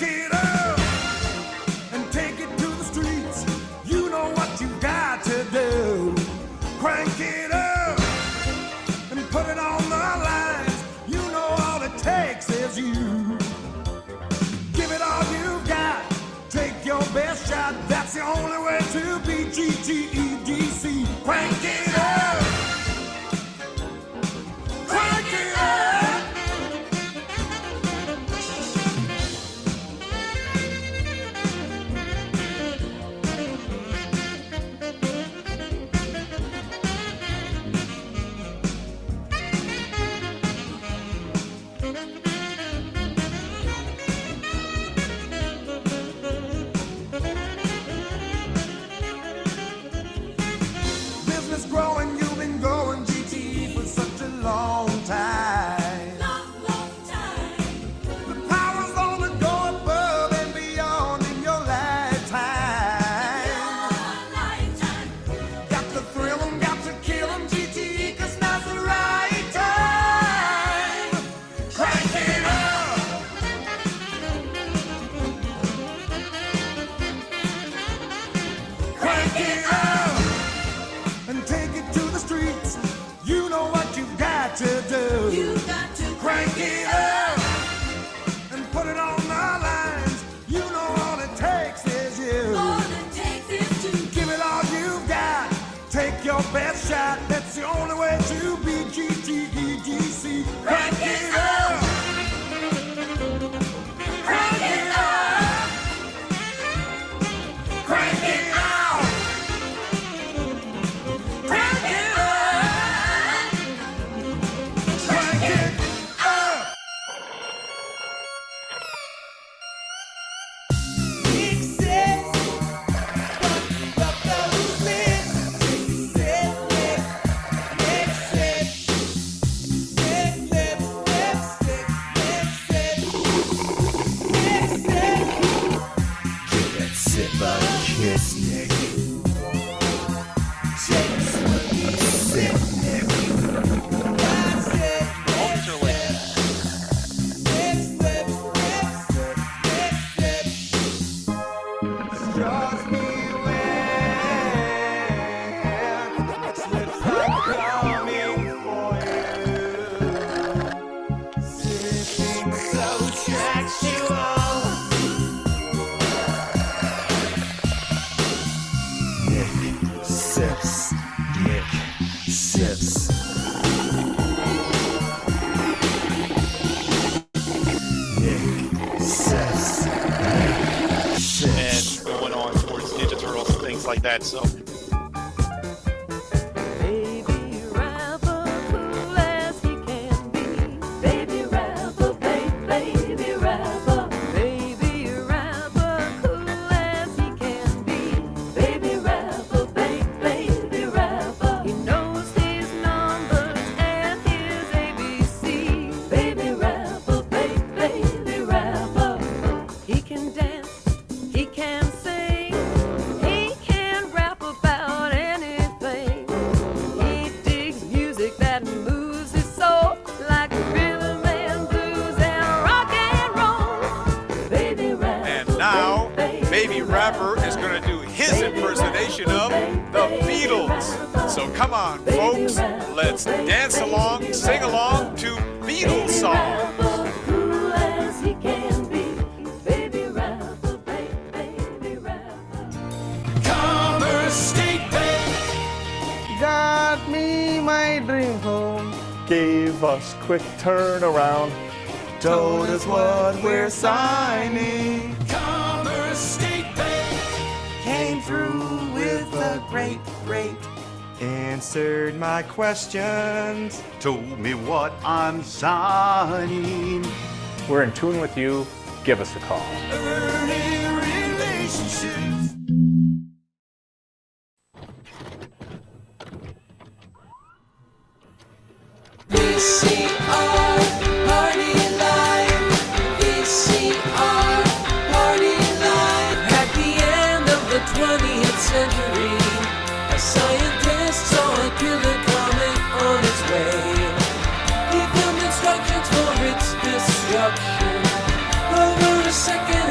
Crank it up and take it to the streets. You know what you got to do. Crank it up and put it on the lines. You know all it takes is you. Give it all you got. Take your best shot. That's the only way to be GTEDC. Crank it up. Crank it up. Business growing, you've been going GTE for such a long time. Long time. The power's gonna go above and beyond in your lifetime. Got to thrill 'em, got to kill 'em, GTE, 'cause now's the right time. Crank it up. Crank it up and take it to the streets. You know what you got to do. You got to Crank it up and put it on the lines. You know all it takes is you. all it takes is to Give it all you got. Take your best shot. That's the only way to be GTEDC. Crank it up. Crank it up. Crank it out. Crank it up. Crank it up. Big six, but those lips, sip, lick, sip, sip, lip, lipstick, lip, sip, give that sip a kiss, Nick. Take a sip, Nick. That's it, lips, lips, lips, straws me wet. Slips are coming for you. Sipping so sexual. Nick sips. Nick sips. Nick sips. And going on towards Ninja Turtles and things like that. So Baby rapper, cool as he can be. Baby rapper, baby rapper. Baby rapper, cool as he can be. Baby rapper, baby rapper. He knows his numbers and his ABC. Baby rapper, baby rapper. He can dance, he can sing, he can rap about anything. He digs music that moves his soul like rhythm and blues and rock and roll. Baby rapper. And now, Baby Rapper is going to do his impersonation of the Beatles. So come on, folks, let's dance along, sing along to Beatles songs. Cool as he can be. Baby rapper, baby rapper. Commerce State Bank Got me my dream home. Gave us quick turnaround. Told us what we're signing. Commerce State Bank Came through with a great rate. Answered my questions. Told me what I'm signing. We're in tune with you. Give us a call. early relationships. VCR Party Live. VCR Party Live. At the end of the 20th century, a scientist saw a killer comet on its way. He filmed instructions for its destruction over a second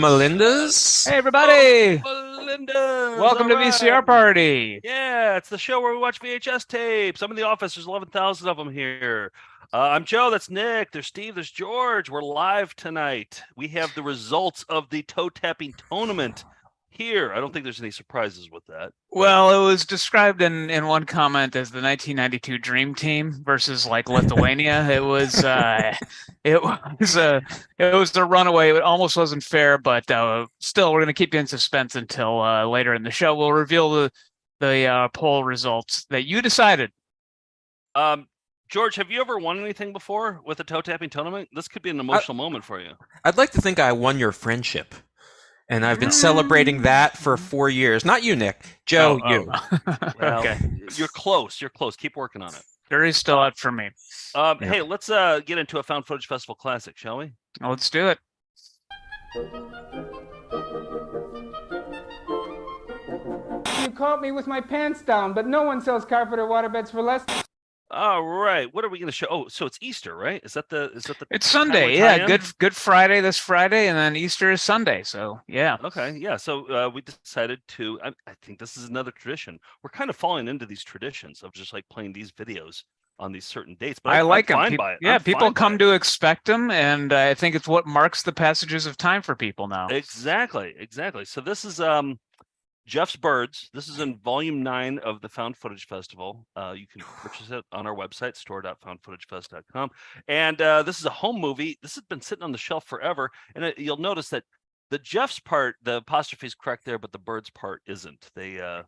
Melindas. Hey, everybody! Melinda! Welcome to VCR Party. Yeah, it's the show where we watch VHS tapes. I'm in the office. There's 11,000 of them here. I'm Joe. That's Nick. There's Steve. There's George. We're live tonight. We have the results of the toe tapping tournament here. I don't think there's any surprises with that. Well, it was described in one comment as the 1992 Dream Team versus like Lithuania. It was it was a runaway. It almost wasn't fair, but still, we're going to keep you in suspense until later in the show. We'll reveal the poll results that you decided. George, have you ever won anything before with a toe tapping tournament? This could be an emotional moment for you. I'd like to think I won your friendship. And I've been celebrating that for 4 years. Not you, Nick. Joe, you. Well, Okay. You're close. You're close. Keep working on it. Jury's still out for me. Hey, let's get into a Found Footage Festival classic, shall we? Let's do it. You caught me with my pants down, but no one sells carpet or waterbeds for less. All right. What are we going to show? Oh, so it's Easter, right? Is that the? It's Sunday. Yeah, Good Friday this Friday, and then Easter is Sunday. So yeah. Okay. Yeah. So we decided to. I think this is another tradition. We're kind of falling into these traditions of just like playing these videos on these certain dates. But I like I'm them. fine by it. Yeah, I'm people fine by come it. to expect them, and I think it's what marks the passages of time for people now. Exactly. So this is Jeff's Birds. This is in volume 9 of the Found Footage Festival. You can purchase it on our website, store.foundfootagefest.com. And this is a home movie. This has been sitting on the shelf forever. And you'll notice that the Jeff's part, the apostrophe is correct there, but the Birds part isn't. They, I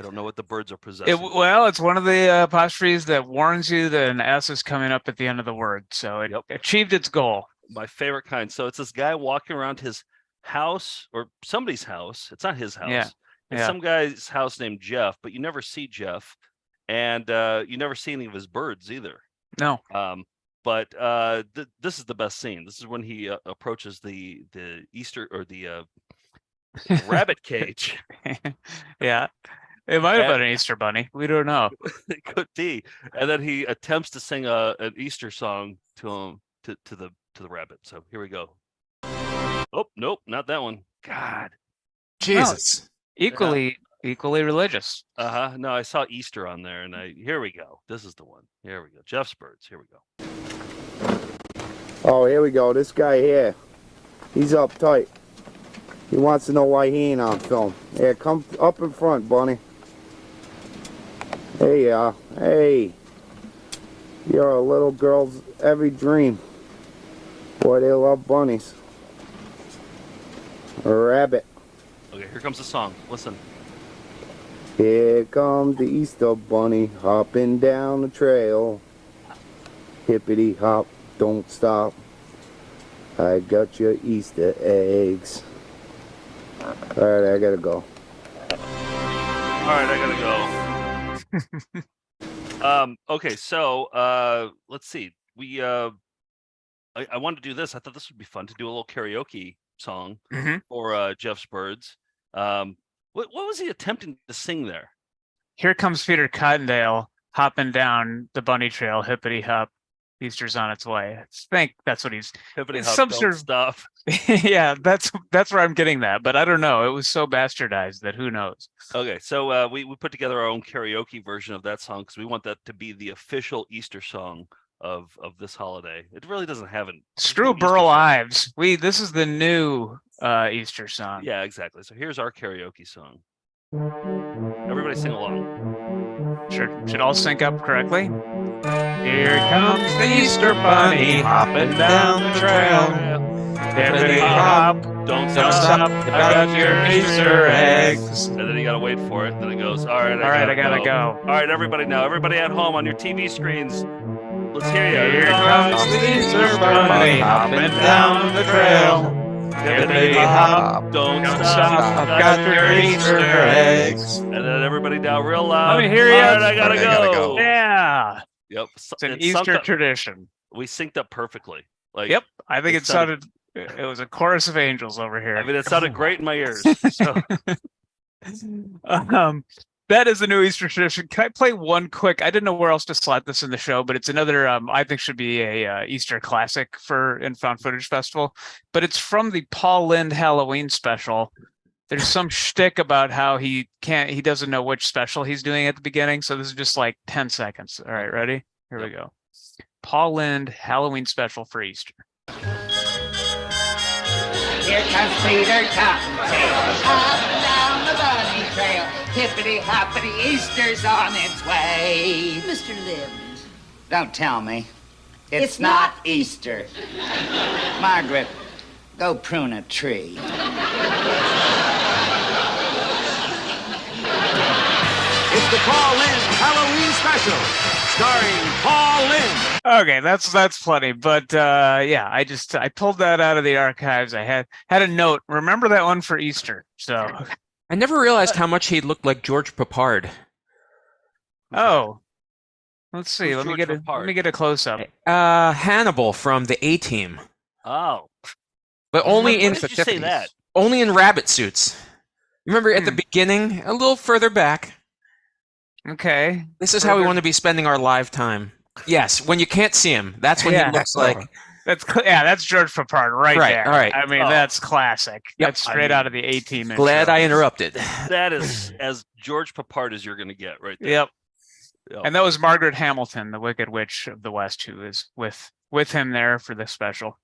don't know what the birds are possessing. Well, it's one of the apostrophes that warns you that an S is coming up at the end of the word. So it achieved its goal. My favorite kind. So it's this guy walking around his house or somebody's house. It's not his house. Yeah. It's some guy's house named Jeff, but you never see Jeff, and you never see any of his birds either. No. But this is the best scene. This is when he approaches the Easter or the rabbit cage. Yeah. It might have been an Easter bunny. We don't know. It could be. And then he attempts to sing an Easter song to him to the rabbit. So here we go. Oh, nope, not that one. God. Jesus. Equally religious. No, I saw Easter on there, and here we go. This is the one. Here we go. Jeff's Birds. Here we go. Oh, here we go. This guy here. He's uptight. He wants to know why he ain't on film. Yeah, come up in front, Bunny. Hey, hey. You're a little girl's every dream. Boy, they love bunnies. A rabbit. Okay, here comes the song. Listen. Here comes the Easter bunny hopping down the trail. Hippity hop, don't stop. I got your Easter eggs. Alright, I gotta go. Alright, I gotta go. Okay, so let's see. I wanted to do this. I thought this would be fun to do a little karaoke song for Jeff's Birds. What was he attempting to sing there? Here comes Peter Cottondale hopping down the bunny trail, hippity hop. Easter's on its way. I think that's what he's hippity hop. Some Don't sort of stuff. Yeah, that's where I'm getting that, but I don't know. It was so bastardized that who knows. Okay, so we put together our own karaoke version of that song because we want that to be the official Easter song of this holiday. It really doesn't have an Screw Burl Ives. This is the new Easter song. Yeah, exactly. So here's our karaoke song. Everybody sing along. Should all sync up correctly. Here comes the Easter bunny hopping down the trail. Hippity hop, don't stop. I got your Easter eggs. And then you gotta wait for it. Then it goes. All right, I gotta go. All right, everybody now. Everybody at home on your TV screens. Let's hear you. Here comes the Easter bunny hopping down the trail. Hippity hop, don't stop. I've got your Easter eggs. And then everybody down real loud. Let me hear you. All right, I gotta go. Yeah. Yep. It's an Easter tradition. We synced up perfectly. Like, yep. I think it sounded. It was a chorus of angels over here. I mean, it sounded great in my ears. So. That is the new Easter tradition. Can I play one quick? I didn't know where else to slot this in the show, but it's another I think should be a Easter classic for in Found Footage Festival. But it's from the Paul Lynde Halloween special. There's some shtick about how he doesn't know which special he's doing at the beginning. So this is just like 10 seconds. All right, ready? Here we go. Paul Lynde Halloween special for Easter. Here comes Peter Cottontail, up and down the bunny trail. Hippity hoppity, Easter's on its way. Mr. Lind. Don't tell me. It's not Easter. Margaret, go prune a tree. It's the Paul Lynde Halloween Special, starring Paul Lynde. Okay, that's plenty. But yeah, I pulled that out of the archives. I had a note. Remember that one for Easter. So I never realized how much he looked like George Papard. Oh, let's see. Let me get a close up. Hannibal from the A-Team. Oh, but only in when did you say that? Only in rabbit suits. Remember at the beginning, a little further back. Okay. This is how we want to be spending our live time. Yes, when you can't see him, that's when he looks like. That's George Papard right there. All right. I mean, that's classic. Yep. That's straight out of the A-Team. Glad I interrupted. That is as George Papard as you're going to get right there. Yep. And that was Margaret Hamilton, the Wicked Witch of the West, who is with him there for the special.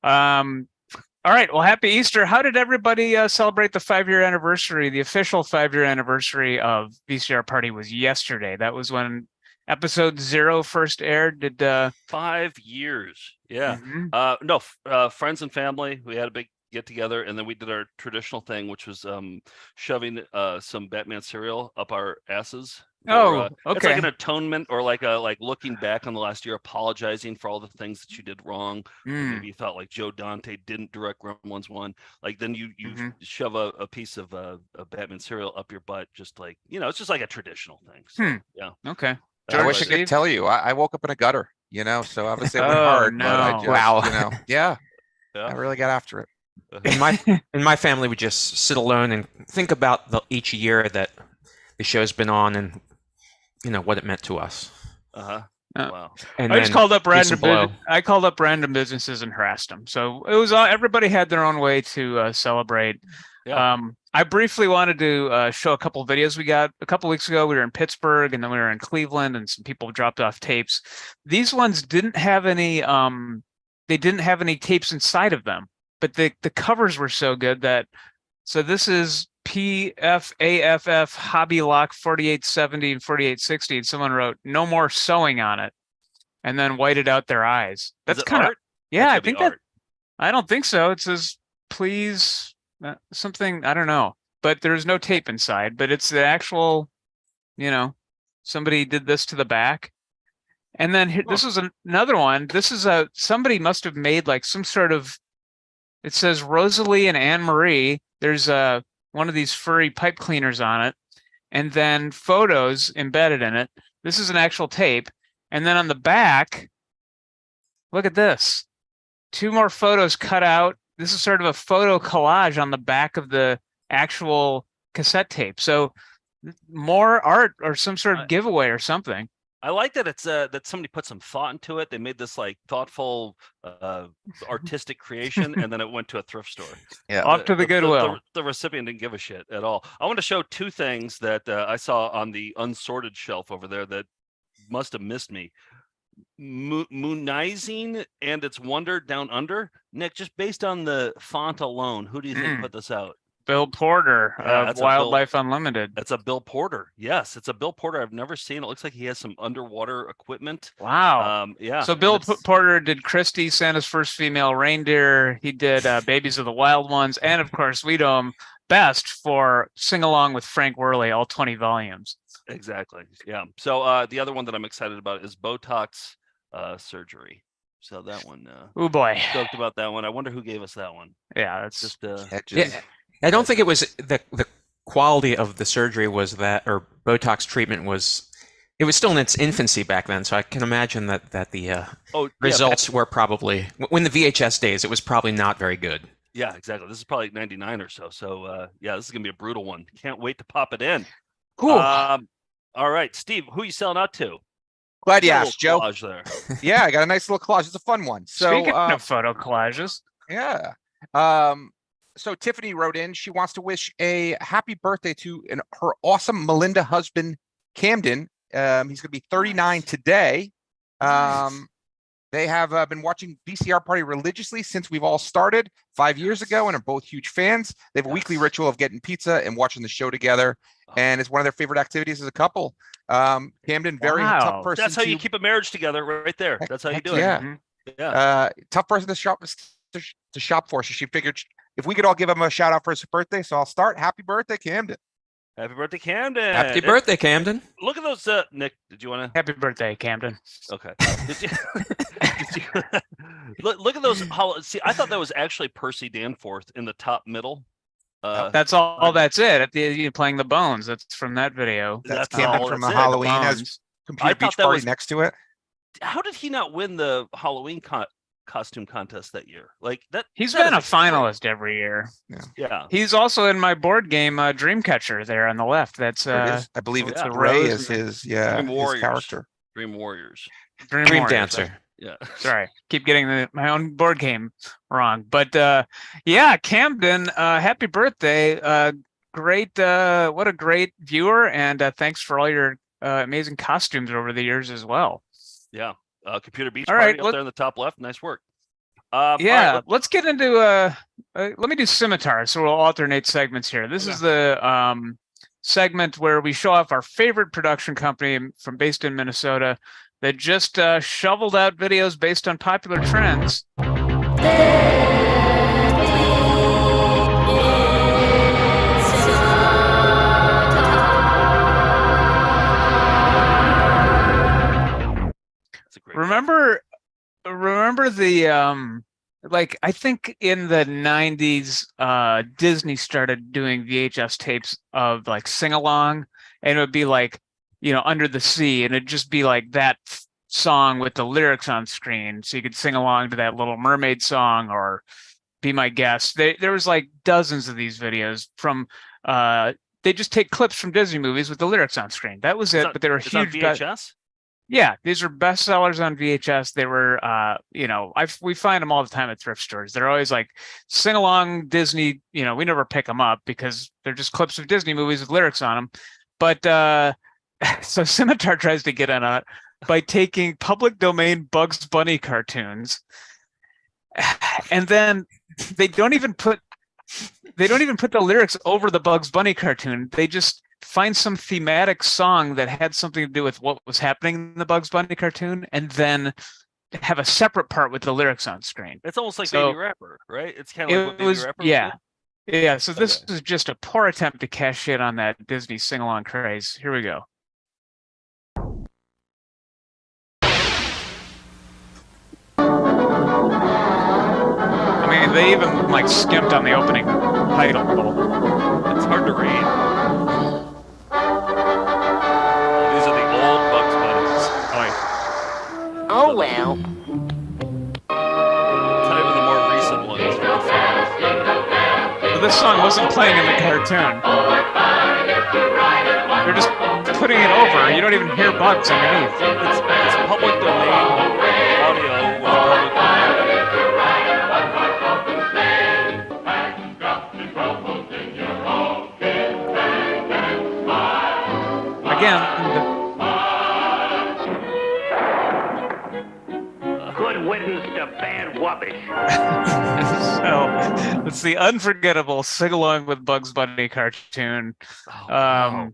All right. Well, happy Easter. How did everybody celebrate the 5-year anniversary? The official 5-year anniversary of VCR Party was yesterday. That was when episode 0 first aired. Did 5 years? Yeah. Friends and family. We had a big get together, and then we did our traditional thing, which was shoving some Batman cereal up our asses. Okay. It's like an atonement, or like looking back on the last year, apologizing for all the things that you did wrong. Maybe you thought like Joe Dante didn't direct Gremlins 1. Like then you shove a piece of a Batman cereal up your butt, just like, it's just like a traditional thing. So, yeah. Okay. I wish I could tell you. I woke up in a gutter, so obviously it went hard. No. But I just, Wow. Yeah. I really got after it. In my family, we just sit alone and think about each year that the show's been on and what it meant to us. Wow. And I just called up random. I called up random businesses and harassed them. So it was everybody had their own way to celebrate. Yeah. I briefly wanted to show a couple of videos we got a couple weeks ago. We were in Pittsburgh, and then we were in Cleveland, and some people dropped off tapes. These ones didn't have any. They didn't have any tapes inside of them, but the covers were so good that. So this is PFAFF Hobby Lock 4870 and 4860, and someone wrote "No more sewing" on it, and then whited out their eyes. That's kind of I think that. I don't think so. It says please something. I don't know, but there's no tape inside. But it's the actual, somebody did this to the back, and then here, this is another one. This is somebody must have made like some sort of. It says Rosalie and Anne Marie. There's one of these furry pipe cleaners on it, and then photos embedded in it. This is an actual tape. And then on the back, look at this. 2 more photos cut out. This is sort of a photo collage on the back of the actual cassette tape. So more art or some sort of giveaway or something. I like that it's that somebody put some thought into it. They made this like thoughtful, artistic creation, and then it went to a thrift store. Yeah, off to the Goodwill. The recipient didn't give a shit at all. I want to show 2 things that I saw on the unsorted shelf over there that must have missed me. Moonizing and its Wonder Down Under. Nick, just based on the font alone, who do you think put this out? Bill Porter of Wildlife Unlimited. That's a Bill Porter. Yes, it's a Bill Porter I've never seen. It looks like he has some underwater equipment. Wow. Yeah. So Bill Porter did Christy, Santa's First Female Reindeer. He did Babies of the Wild Ones. And of course, we know him best for Sing Along with Frank Worley, all 20 volumes. Exactly. Yeah. So the other one that I'm excited about is Botox surgery. So that one. Oh boy. Stoked about that one. I wonder who gave us that one. Yeah, that's just I don't think it was the quality of the surgery was that, or Botox treatment was. It was still in its infancy back then, so I can imagine that the results were probably when the VHS days. It was probably not very good. Yeah, exactly. This is probably 99 or so. So yeah, this is gonna be a brutal one. Can't wait to pop it in. Cool. All right, Steve, who you selling out to? Gladiators, Joe. Collage there. Yeah, I got a nice little collage. It's a fun one. So, Speaking of photo collages. Yeah. So Tiffany wrote in. She wants to wish a happy birthday to her awesome Melinda husband, Camden. He's going to be 39 today. They have been watching VCR Party religiously since we've all started 5 years ago and are both huge fans. They have a weekly ritual of getting pizza and watching the show together. And it's one of their favorite activities as a couple. Camden, very tough person. That's how you keep a marriage together right there. That's how you do it. Yeah. Yeah. Tough person to shop for. So she figured if we could all give him a shout out for his birthday. So I'll start. Happy birthday, Camden. Happy birthday, Camden. Happy birthday, Camden. Look at those, Nick. Did you want to? Happy birthday, Camden. Okay. Look at those. See, I thought that was actually Percy Danforth in the top middle. That's all. That's it. Playing the bones. That's from that video. That's Camden from Halloween. Has Computer Beach Party next to it. How did he not win the Halloween costume contest that year? Like that. He's been a finalist every year. Yeah. He's also in my board game, Dreamcatcher. There on the left. That's I believe it's Ray is his Dream his character. Dream Warriors. Dream Dancer. Yeah. Sorry, keep getting my own board game wrong. But yeah, Camden, happy birthday. Great, what a great viewer, and thanks for all your amazing costumes over the years as well. Yeah. Computer Beach All Party right, up there in the top left. Nice work. Yeah, let's get into let me do Scimitar, so we'll alternate segments here. This is the segment where we show off our favorite production company based in Minnesota that just shoveled out videos based on popular trends. Remember the like I think in the 90s Disney started doing VHS tapes of like sing along, and it would be like, Under the Sea, and it'd just be like that song with the lyrics on screen, so you could sing along to that Little Mermaid song or Be My Guest. There was like dozens of these videos from they just take clips from Disney movies with the lyrics on screen. That was it, but they were huge. On VHS? Yeah, these are bestsellers on VHS. They were, we find them all the time at thrift stores. They're always like sing along Disney. We never pick them up because they're just clips of Disney movies with lyrics on them. But so Scimitar tries to get in on it by taking public domain Bugs Bunny cartoons, and then they don't even put the lyrics over the Bugs Bunny cartoon. They just find some thematic song that had something to do with what was happening in the Bugs Bunny cartoon, and then have a separate part with the lyrics on screen. It's almost like Baby Rapper, right? It's kind of like what Baby Rapper was. Yeah. So this is just a poor attempt to cash in on that Disney sing-along craze. Here we go. I mean, they even like skimped on the opening title. It's hard to read. These are the old Bugs Bunnies. Oh well. It's not even the more recent ones. But this song wasn't playing in the cartoon. They're just putting it over. You don't even hear Bugs underneath. It's public domain audio with public Again, Good riddance to bad whoppish. so it's the unforgettable sing along with Bugs Bunny cartoon. Yeah.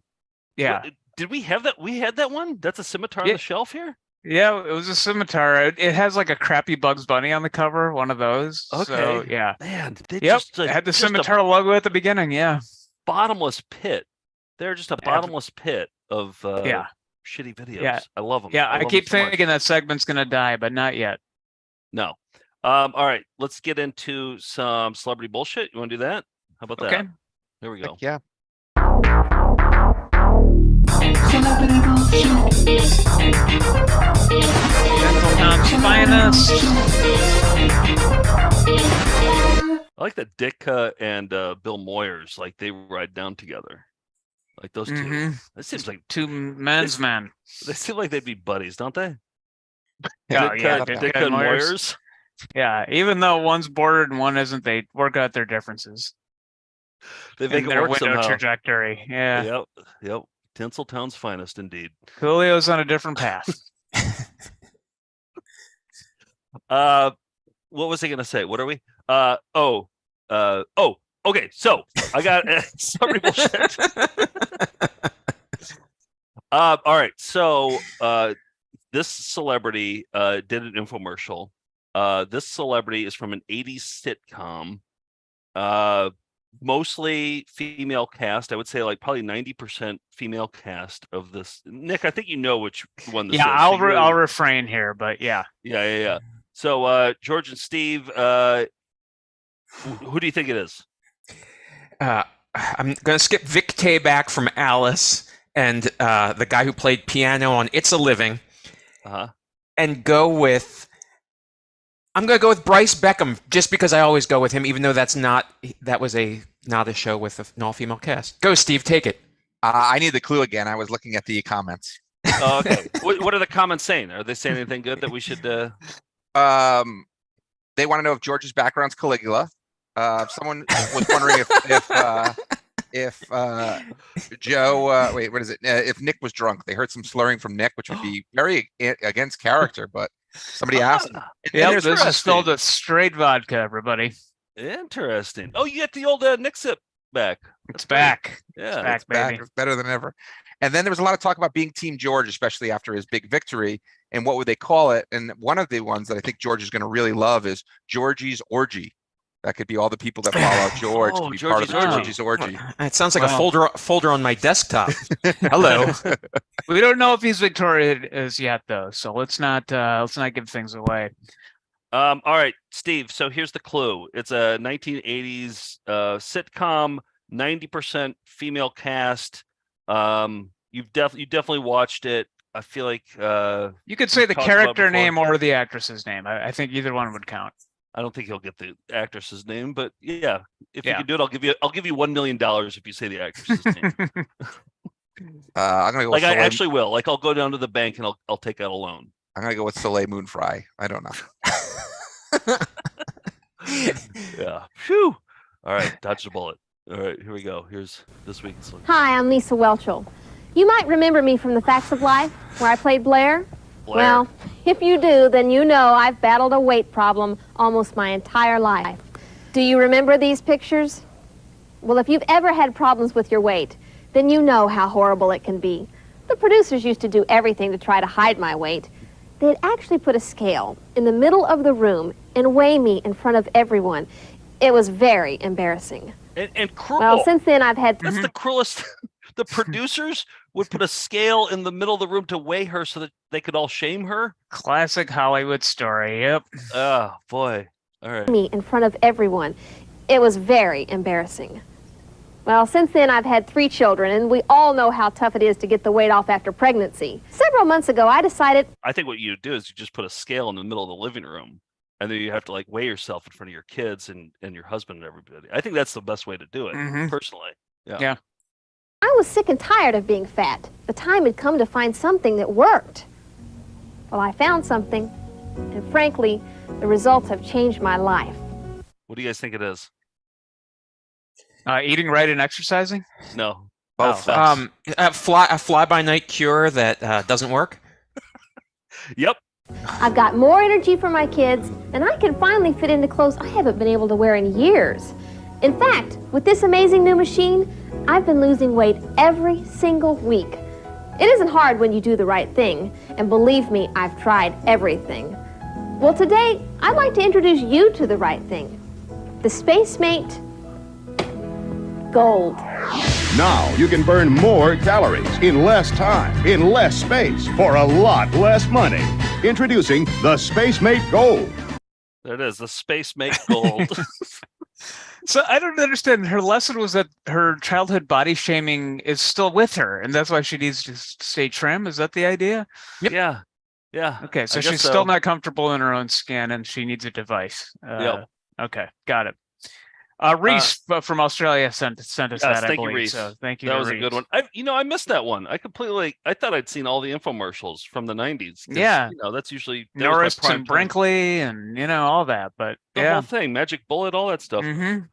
Did we have that? We had that one? That's a Scimitar on the shelf here? Yeah, it was a Scimitar. It has like a crappy Bugs Bunny on the cover, one of those. Okay. So, yeah. Man, it had the Scimitar logo at the beginning, yeah. Bottomless pit. They're just a bottomless pit of shitty videos. Yeah. I love them. Yeah, I keep thinking that segment's going to die, but not yet. No. All right, let's get into some celebrity bullshit. You want to do that? How about that? Okay. Here we go. Yeah. Dental Tom's finest. I like that Ditka and Bill Moyers, like they ride down together. Like those two. It seems like two men's men. They seem like they'd be buddies, don't they? Dick and Moyers. Yeah, even though one's bordered and one isn't, they work out their differences. They make in it their work window somehow. trajectory. Yeah. Yep. Tinseltown's finest, indeed. Coolio's on a different path. What was I going to say? What are we? Okay. So I got sorry bullshit. All right. So this celebrity did an infomercial. This celebrity is from an 80s sitcom. Mostly female cast. I would say like probably 90% female cast of this. Nick, I think you know which one this is. Yeah, I'll refrain here, but yeah. Yeah. So George and Steve, who do you think it is? I'm going to skip Vic Tay back from Alice and the guy who played piano on It's a Living. And I'm going to go with Bryce Beckham, just because I always go with him, even though that was not a show with an all-female cast. Go, Steve, take it. I need the clue again. I was looking at the comments. Oh, okay. What are the comments saying? Are they saying anything good that we should? They want to know if George's background's Caligula. Someone was wondering if Joe, wait, what is it? If Nick was drunk. They heard some slurring from Nick, which would be very against character, but somebody asked. Yeah, this is filled with straight vodka, everybody. Interesting. Oh, you got the old Nick sip back. It's back. Yeah, it's back, baby. It's better than ever. And then there was a lot of talk about being Team George, especially after his big victory. And what would they call it? And one of the ones that I think George is going to really love is Georgie's Orgy. That could be all the people that follow George to be part of the Georgie's Orgy. It sounds like a folder on my desktop. Hello. We don't know if he's victorious yet, though, so let's not give things away. All right, Steve. So here's the clue. It's a 1980s sitcom, 90% female cast. You definitely watched it. I feel like you could say the character name or the actress's name. I think either one would count. I don't think he'll get the actress's name, but yeah, if you can do it, I'll give you $1 million if you say the actress's name. I'm gonna go like with I actually will. Like I'll go down to the bank and I'll take out a loan. I'm gonna go with Soleil Moon Frye. I don't know. Yeah. Phew. All right, dodge the bullet. All right, here we go. Here's this week's look. Hi, I'm Lisa Welchel. You might remember me from The Facts of Life, where I played Blair. Well, if you do, then you know I've battled a weight problem almost my entire life. Do you remember these pictures? Well, if you've ever had problems with your weight, then you know how horrible it can be. The producers used to do everything to try to hide my weight. They'd actually put a scale in the middle of the room and weigh me in front of everyone. It was very embarrassing. And cruel. Well, since then I've had... That's the cruelest. The producers would put a scale in the middle of the room to weigh her so that they could all shame her. Classic Hollywood story. Yep. Oh, boy. All right. Me in front of everyone. It was very embarrassing. Well, since then I've had 3 children, and we all know how tough it is to get the weight off after pregnancy. Several months ago, I decided... I think what you do is you just put a scale in the middle of the living room, and then you have to like weigh yourself in front of your kids and your husband and everybody. I think that's the best way to do it, personally. Yeah. I was sick and tired of being fat. The time had come to find something that worked. Well, I found something, and frankly, the results have changed my life. What do you guys think it is? Eating right and exercising? No. Both. A fly-by-night cure that doesn't work? Yep. I've got more energy for my kids, and I can finally fit into clothes I haven't been able to wear in years. In fact, with this amazing new machine, I've been losing weight every single week. It isn't hard when you do the right thing, and believe me, I've tried everything. Well, today, I'd like to introduce you to the right thing. The Space Mate Gold. Now you can burn more calories in less time, in less space, for a lot less money. Introducing the Space Mate Gold. There it is, the Space Mate Gold. So I don't understand. Her lesson was that her childhood body shaming is still with her, and that's why she needs to stay trim. Is that the idea? Yep. Yeah. Okay, so she's still not comfortable in her own skin, and she needs a device. Yep. Okay, got it. Reese from Australia sent us Yes, that. I thank you, believe. Reese. So thank you. That to was a Reese. good one. I missed that one. I thought I'd seen all the infomercials from the 90s. Yeah. That's usually that was my Norris prime and time. Brinkley and all that. But The whole thing, Magic Bullet, all that stuff. Mm-hmm.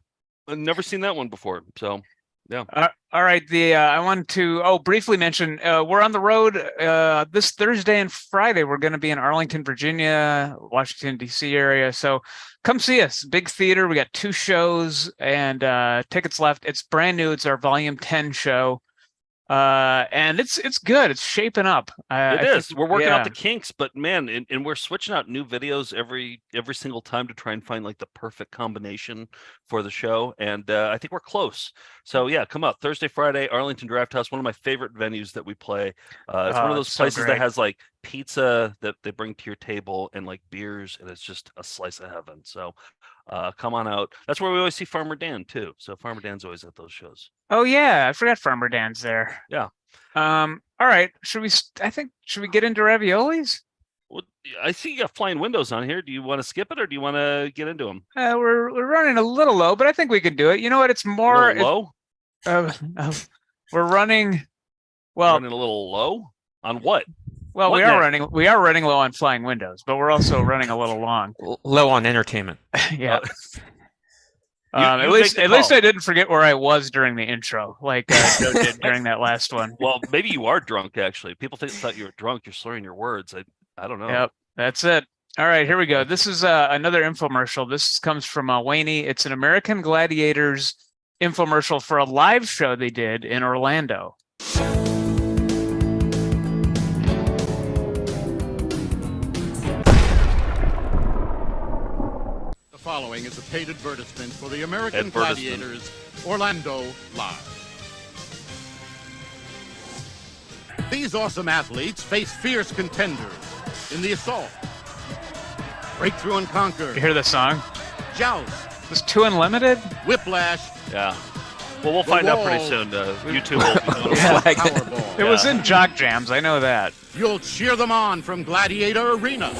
I've never seen that one before. So, yeah. All right. I wanted to briefly mention we're on the road this Thursday and Friday. We're going to be in Arlington, Virginia, Washington D.C. area. So come see us. Big theater. We got 2 shows and tickets left. It's brand new. It's our Volume 10 show. And it's good. It's shaping up. It is. We're working out the kinks, but man, and we're switching out new videos every single time to try and find like the perfect combination for the show. And I think we're close. So yeah, come out Thursday, Friday, Arlington Draft House, one of my favorite venues that we play. It's one of those places that has like pizza that they bring to your table and like beers, and it's just a slice of heaven. So come on out. That's where we always see Farmer Dan too. So Farmer Dan's always at those shows. Oh yeah, I forgot Farmer Dan's there. Yeah. All right. Should we get into raviolis? Well, I see you got flying windows on here. Do you want to skip it or do you want to get into them? We're running a little low, but I think we can do it. You know what? It's more low. We're running. Well, running a little low on what? Well, we are running low on flying windows, but we're also running a little long. Low on entertainment. Yeah. At least I didn't forget where I was during the intro, like Joe did during that last one. Well, maybe you are drunk. Actually, people thought you were drunk. You're slurring your words. I don't know. Yep, that's it. All right, here we go. This is another infomercial. This comes from Wayne. It's an American Gladiators infomercial for a live show they did in Orlando. The following is a paid advertisement for the American Gladiators Orlando Live. These awesome athletes face fierce contenders in the assault, breakthrough and conquer. You hear the song? Joust. Was 2 Unlimited? Whiplash. Yeah. Well, we'll find out pretty soon. YouTube will It was in Jock Jams. I know that. You'll cheer them on from Gladiator Arena,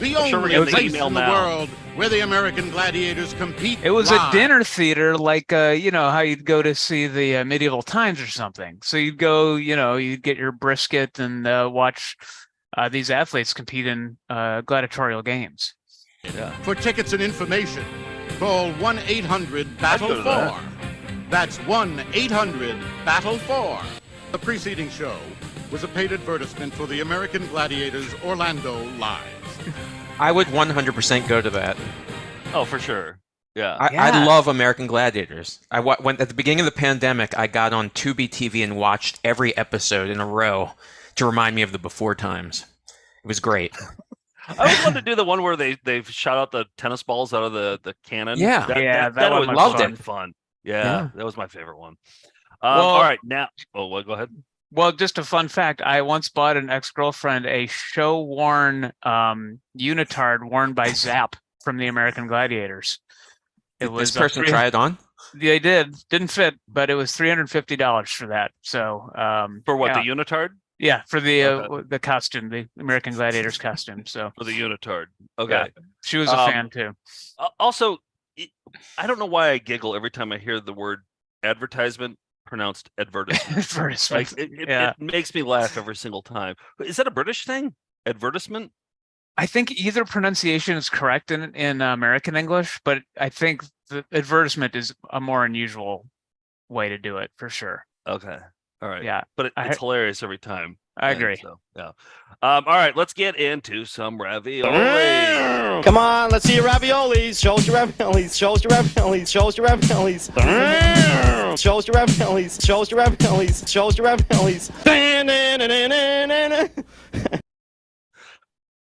the only place in the world where the American Gladiators compete. It was live. a dinner theater, like how you'd go to see the medieval times or something. So you'd go, you'd get your brisket and watch these athletes compete in gladiatorial games. Yeah. For tickets and information, call 1-800-BATTLE-4. That's 1-800-BATTLE-4. The preceding show was a paid advertisement for the American Gladiators Orlando Live. I would 100% go to that. Oh, for sure. Yeah. I love American Gladiators. When at the beginning of the pandemic, I got on Tubi TV and watched every episode in a row to remind me of the before times. It was great. I always wanted to do the one where they shot out the tennis balls out of the cannon. Yeah. That was loved fun. Yeah, that was my favorite one. All right, now. Oh, well, go ahead. Well, just a fun fact. I once bought an ex-girlfriend a show-worn unitard worn by Zapp from the American Gladiators. Did this person try it on? They did. Didn't fit, but it was $350 for that. So for what, the unitard? Yeah, for the costume, the American Gladiators costume. So for the unitard. Okay. Yeah, she was a fan too. Also, I don't know why I giggle every time I hear the word advertisement pronounced advertisement. Advertisement. It makes me laugh every single time. Is that a British thing? Advertisement? I think either pronunciation is correct in American English, but I think the advertisement is a more unusual way to do it for sure. Okay. All right. Yeah. But it's hilarious every time. I agree. So, yeah. All right. Let's get into some ravioli. Come on, let's see your raviolis. Show us your raviolis. Show us your raviolis. Show us your raviolis. Show us your raviolis. Show us your raviolis. Show us your raviolis.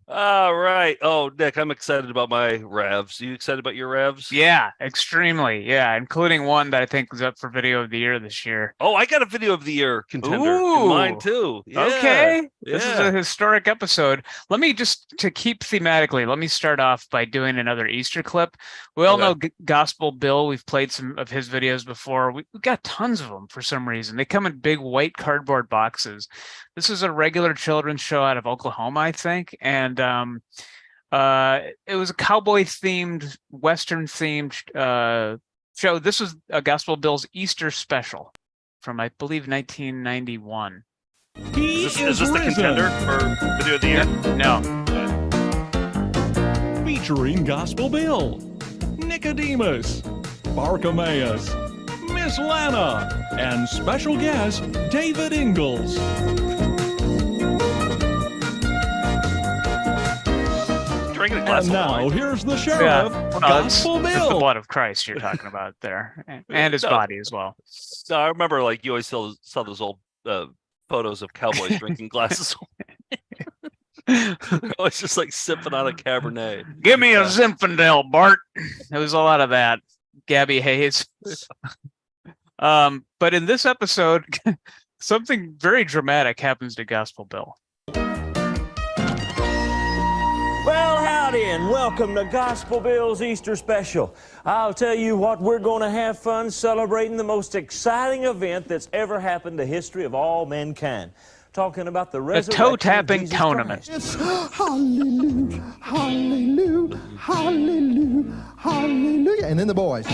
All right. Oh, Nick, I'm excited about my revs. You excited about your revs? Yeah, extremely. Yeah, including one that I think is up for video of the year this year. Oh, I got a video of the year contender. Ooh. Mine too. Yeah. Okay. This is Yeah. a historic episode. Let me to keep thematically, let me start off by doing another Easter clip. We all know Gospel Bill. We've played some of his videos before. We've got tons of them for some reason. They come in big white cardboard boxes. This is a regular children's show out of Oklahoma, I think. And it was a cowboy themed, Western themed show. This was Gospel Bill's Easter special from, I believe, 1991. Is this the contender for video of the year? No. Featuring Gospel Bill, Nicodemus, Bartimaeus, Miss Lana, and special guest David Ingalls. Drinking a glass And of now wine. here's the sheriff, Gospel It's the Bill. blood of Christ you're talking about there, and his body as well. So I remember, like, you always saw those old photos of cowboys drinking glasses. They're always just like sipping on a Cabernet. Give me a Zinfandel, Bart. There was a lot of that. Gabby Hayes. But in this episode, something very dramatic happens to Gospel Bill. Well, howdy, and welcome to Gospel Bill's Easter Special. I'll tell you what, we're going to have fun celebrating the most exciting event that's ever happened to history of all mankind. Talking about the A resurrection toe-tapping of Jesus tournament. Christ. Hallelujah, hallelujah, hallelujah, hallelujah. And then the boys.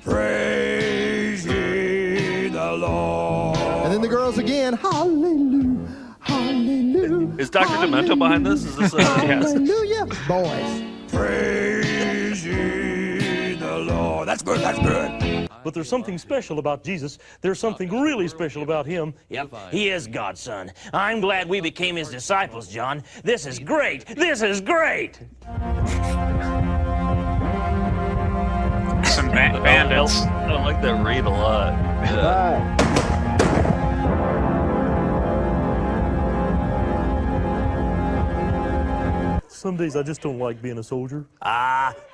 Praise ye the Lord. And then the girls again. Hallelujah, hallelujah. Is Dr. Demento behind this? Is this Hallelujah. Boys. Praise ye the Lord. That's good, that's good. But there's something special about Jesus. There's something really special about him. Yep, he is God's son. I'm glad we became his disciples, John. This is great. This is great. Some bandits. I like that read a lot. Yeah. Some days I just don't like being a soldier.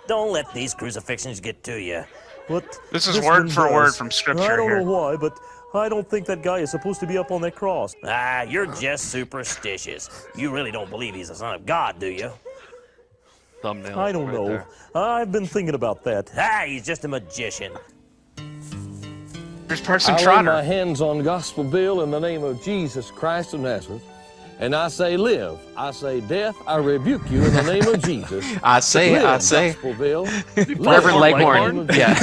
Don't let these crucifixions get to you. What? This is word for word from Scripture I don't here. know why, but I don't think that guy is supposed to be up on that cross. You're just superstitious. You really don't believe he's the son of God, do you? Thumbnail. I don't right know. there. I've been thinking about that. He's just a magician. There's Parson I lay Trotter. my hands on Gospel Bill in the name of Jesus Christ of Nazareth, and I say live. I say death. I rebuke you in the name of Jesus. I say, Gospel Bill. Reverend Leghorn. Yeah.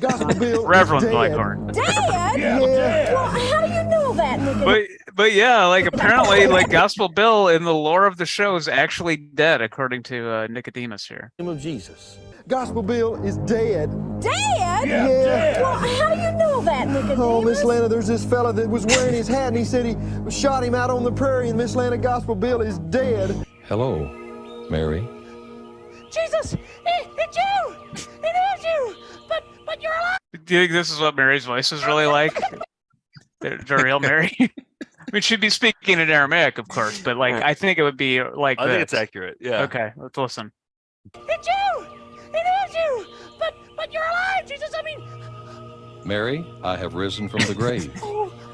Gospel Bill. Reverend is dead. Leghorn. Dad? Yeah. Well, how do you know that, Nick? But yeah, like apparently, like Gospel Bill in the lore of the show is actually dead, according to Nicodemus here. In the name of Jesus. Gospel Bill is dead. Dad? Yeah. Well, how do you know that, Nicodemus? Oh, Miss Lana, there's this fella that was wearing his hat, and he said he shot him out on the prairie, and Miss Lana, Gospel Bill is dead. Hello, Mary. Jesus, it's you! It is you! But you're alive! Do you think this is what Mary's voice is really like? The real Mary? I mean, she'd be speaking in Aramaic, of course, but like I think it would be like I think this. it's accurate. Yeah. Okay, let's listen. It's you! It is you! But you're alive, Jesus! I mean... Mary, I have risen from the grave.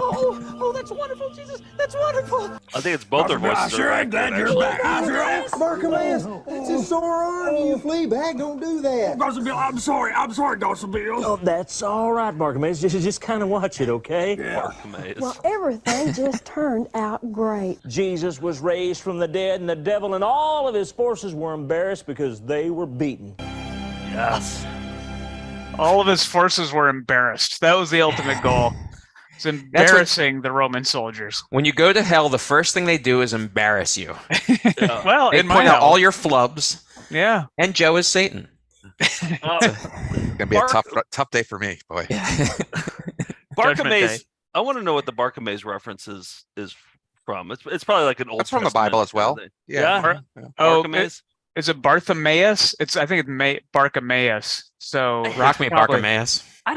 Oh, that's wonderful, Jesus! That's wonderful! I think it's both their voices. Sure, are I'm glad accurate, you're actually. back. I'm sure. Bartimaeus, it's a sore arm, you flea bag. Don't do that. Gospel Bill, I'm sorry, Gospel Bill. Oh, that's all right, Bartimaeus. Just kind of watch it, okay? Bartimaeus. Well, everything just turned out great. Jesus was raised from the dead, and the devil and all of his forces were embarrassed because they were beaten. Yes. All of his forces were embarrassed. That was the ultimate goal. It's embarrassing the Roman soldiers. When you go to hell, the first thing they do is embarrass you. Well, They in my point out hell. all your flubs. Yeah. And Joe is Satan. Gonna be a tough day for me, boy. Bartimaeus. I want to know what the Bartimaeus reference is from. It's probably like an old. That's from the Testament Bible as well. kind of thing. Yeah. Oh, Bartimaeus. is it Bartimaeus? I think it's Bartimaeus. So Rock me, probably- Bartimaeus. I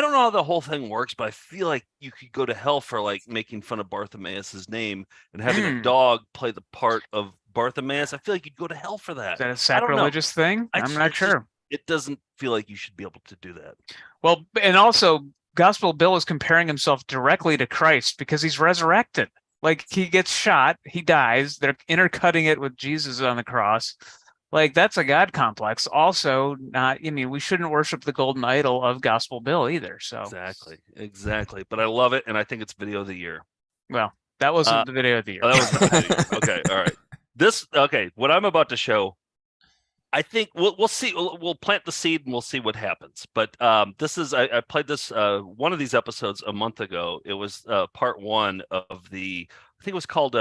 don't know how the whole thing works, but I feel like you could go to hell for like making fun of Bartimaeus' name and having a dog play the part of Bartimaeus. I feel like you'd go to hell for that. Is that a I don't know. sacrilegious thing? I'm not sure. It doesn't feel like you should be able to do that. Well, and also, Gospel Bill is comparing himself directly to Christ because he's resurrected. Like, he gets shot, he dies, they're intercutting it with Jesus on the cross. Like, that's a God complex. Also, we shouldn't worship the golden idol of Gospel Bill either. So Exactly. But I love it, and I think it's video of the year. Well, that wasn't the video of the year. Oh, that was the video. Okay, all right. What I'm about to show I think we'll see. We'll plant the seed and we'll see what happens. But this is I played this one of these episodes a month ago. It was part one of the, I think it was called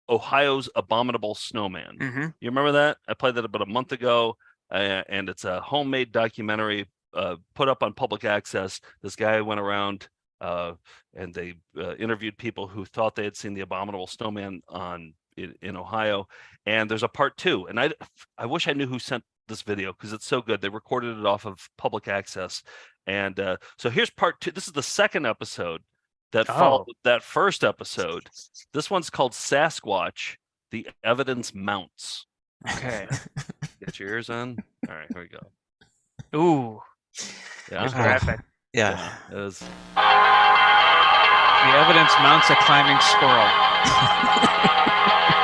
Ohio's Abominable Snowman. Mm-hmm. You remember that? I played that about a month ago, and it's a homemade documentary put up on public access. This guy went around and they interviewed people who thought they had seen the Abominable Snowman in Ohio. And there's a part two, and I wish I knew who sent this video because it's so good. They recorded it off of public access, and so here's part two. This is the second episode that followed that first episode. This one's called Sasquatch: The Evidence Mounts. Okay, get your ears on. All right, here we go. Ooh, yeah, graphic. Yeah, it was. The evidence mounts a climbing squirrel.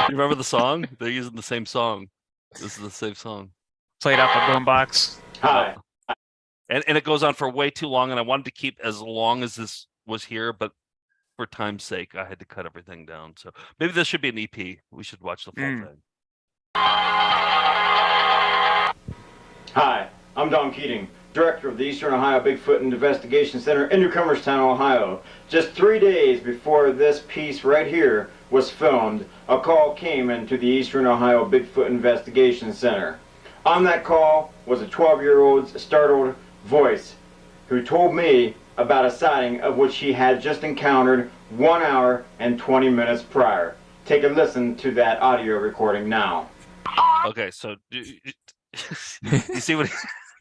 You remember the song? They're using the same song. This is the same song. Played off a boombox. Hi. And it goes on for way too long, and I wanted to keep as long as this was here, but for time's sake, I had to cut everything down. So maybe this should be an EP. We should watch the full thing. Hi, I'm Don Keating, Director of the Eastern Ohio Bigfoot Investigation Center in Newcomerstown, Ohio. Just 3 days before this piece right here was filmed, a call came into the Eastern Ohio Bigfoot Investigation Center. On that call was a 12-year-old's startled voice who told me about a sighting of which he had just encountered 1 hour and 20 minutes prior. Take a listen to that audio recording now. Okay, so you see what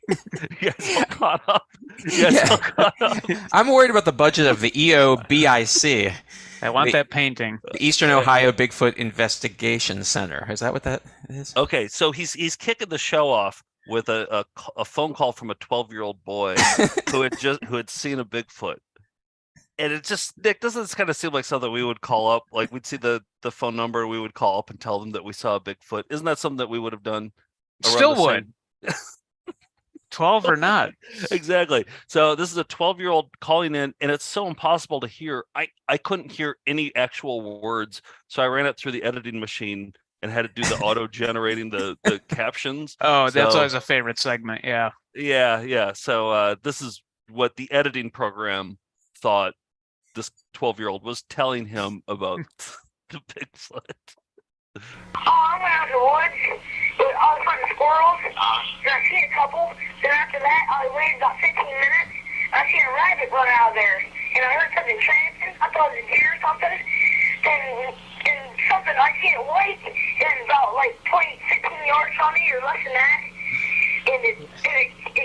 you guys all caught up? I'm worried about the budget of the EOBIC. I want that painting. The Eastern Ohio Bigfoot Investigation Center. Is that what that is? Okay, so he's kicking the show off with a phone call from a 12-year-old boy who had seen a Bigfoot. And it just, Nick, doesn't this kind of seem like something we would call up? Like we'd see the phone number, we would call up and tell them that we saw a Bigfoot. Isn't that something that we would have done? Still would. 12 or not. Exactly. So this is a 12-year-old calling in, and it's so impossible to hear. I couldn't hear any actual words, so I ran it through the editing machine and had to do the auto-generating the captions. Oh, that's always a favorite segment. Yeah. Yeah. So this is what the editing program thought this 12-year-old was telling him about the Bigfoot. I'm out in the woods. I was hunting squirrels. And I seen a couple. Then after that, I waited about 15 minutes. I seen a rabbit run out of there. And I heard something tramping. I thought it was a deer or something. And something, I seen it white. And about like 20, 15 yards from me or less than that. And it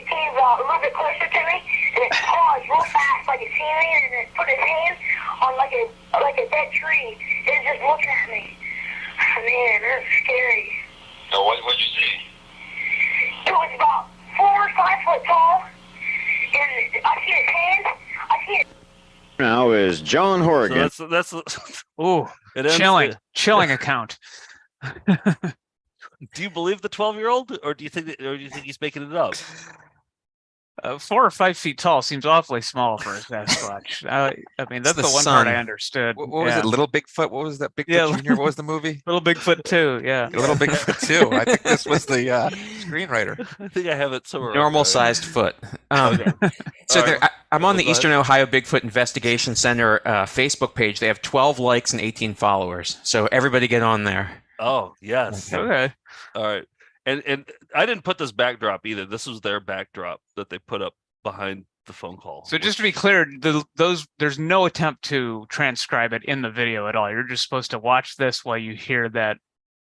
came about a little bit closer to me. And it paused real fast like it seen me. And it put its hand on like a dead tree. And it was just looking at me. Man, that was scary. So what'd you see? It was about 4 or 5 foot tall, and I see his hand. I see it. Now is John Horgan. So that's ooh, chilling account. Do you believe the 12-year-old, or do you think he's making it up? 4 or 5 feet tall seems awfully small for a Sasquatch. I mean, that's the one part I understood. What was it? Little Bigfoot? What was that? Bigfoot Junior? What was the movie? Little Bigfoot 2, yeah. Little Bigfoot 2. I think this was the screenwriter. I think I have it somewhere. Normal-sized foot. So I'm on the Eastern Ohio Bigfoot Investigation Center Facebook page. They have 12 likes and 18 followers. So everybody get on there. Oh, yes. Okay. All right. And I didn't put this backdrop either. This was their backdrop that they put up behind the phone call. So just to be clear, there's no attempt to transcribe it in the video at all. You're just supposed to watch this while you hear that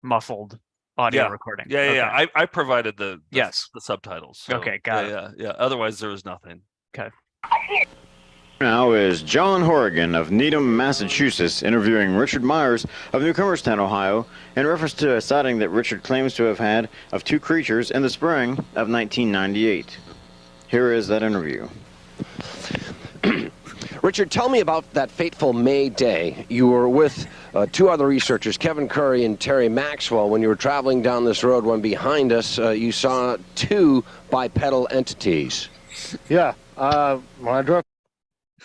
muffled audio recording. Yeah. I provided the subtitles. So, okay, got it. Yeah. Otherwise, there was nothing. Okay. Now is John Horgan of Needham, Massachusetts, interviewing Richard Myers of Newcomerstown, Ohio, in reference to a sighting that Richard claims to have had of 2 creatures in the spring of 1998. Here is that interview. Richard, tell me about that fateful May day. You were with 2 other researchers, Kevin Curry and Terry Maxwell, when you were traveling down this road when behind us you saw 2 bipedal entities. Yeah, when I drove...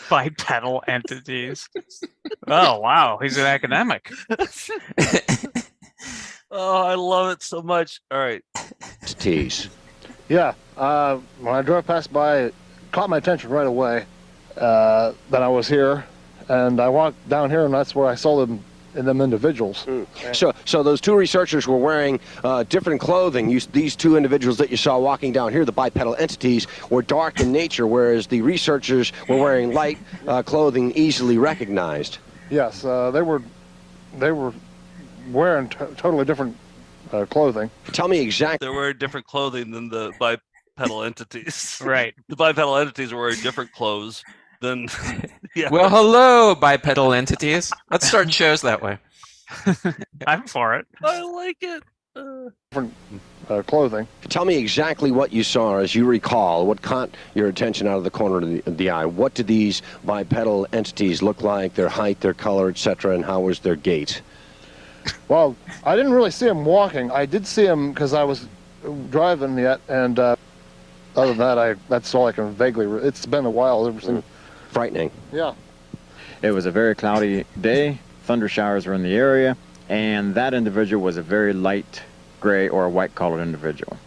Bipedal entities. Oh, wow. He's an academic. Oh, I love it so much. All right. Tease. Yeah. When I drove past by, it caught my attention right away that I was here, and I walked down here, and that's where I saw them in them individuals. So those two researchers were wearing different clothing. These two individuals that you saw walking down here, the bipedal entities, were dark in nature, whereas the researchers were wearing light clothing, easily recognized. Yes, they were wearing totally different clothing. Tell me exactly. They're wearing different clothing than the bipedal entities. Right. The bipedal entities are wearing different clothes than. Yeah. Well, hello, bipedal entities. Let's start shows that way. I'm for it. I like it. Different clothing. Tell me exactly what you saw as you recall. What caught your attention out of the corner of the eye? What did these bipedal entities look like? Their height, their color, etc., and how was their gait? Well, I didn't really see them walking. I did see them because I was driving yet, and other than that, that's all I can vaguely. It's been a while ever since. Frightening. Yeah. It was a very cloudy day. Thunder showers were in the area, and that individual was a very light gray or white-colored individual.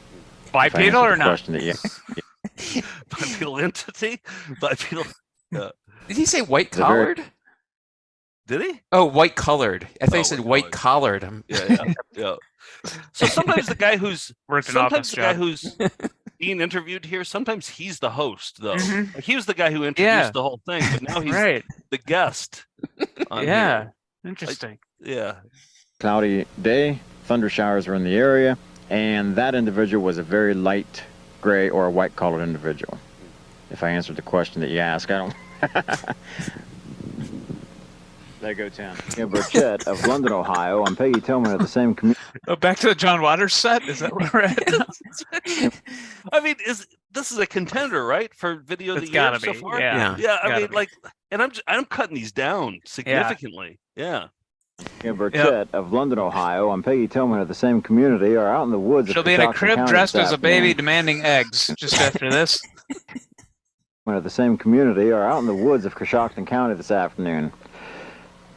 Bipedal or not? Bipedal entity? Bipedal. Did he say white-collared? Did he? Oh, white-colored. I thought he said white-collared. Yeah. So sometimes the guy who's worth an office job. Being interviewed here, sometimes he's the host, though. Mhm. Like, he was the guy who introduced the whole thing, but now he's the guest. Yeah. Interesting. Yeah. Cloudy day. Thunder showers were in the area, and that individual was a very light gray or white-collared individual. If I answered the question that you asked, I don't. There go, Tim. Burchett of London, Ohio. I'm Peggy Tillman at the same community. Oh, back to the John Waters set? Is that where we're at? I mean, this is a contender, right, for video of the year gotta so be. far? Yeah. I mean, like, and I'm cutting these down significantly. Yeah. Burchett of London, Ohio. I'm Peggy Tillman at the same community, or out in the woods. She'll be in a crib dressed as a baby demanding eggs just after this. At the same community, or out in the woods of Coshocton County this afternoon.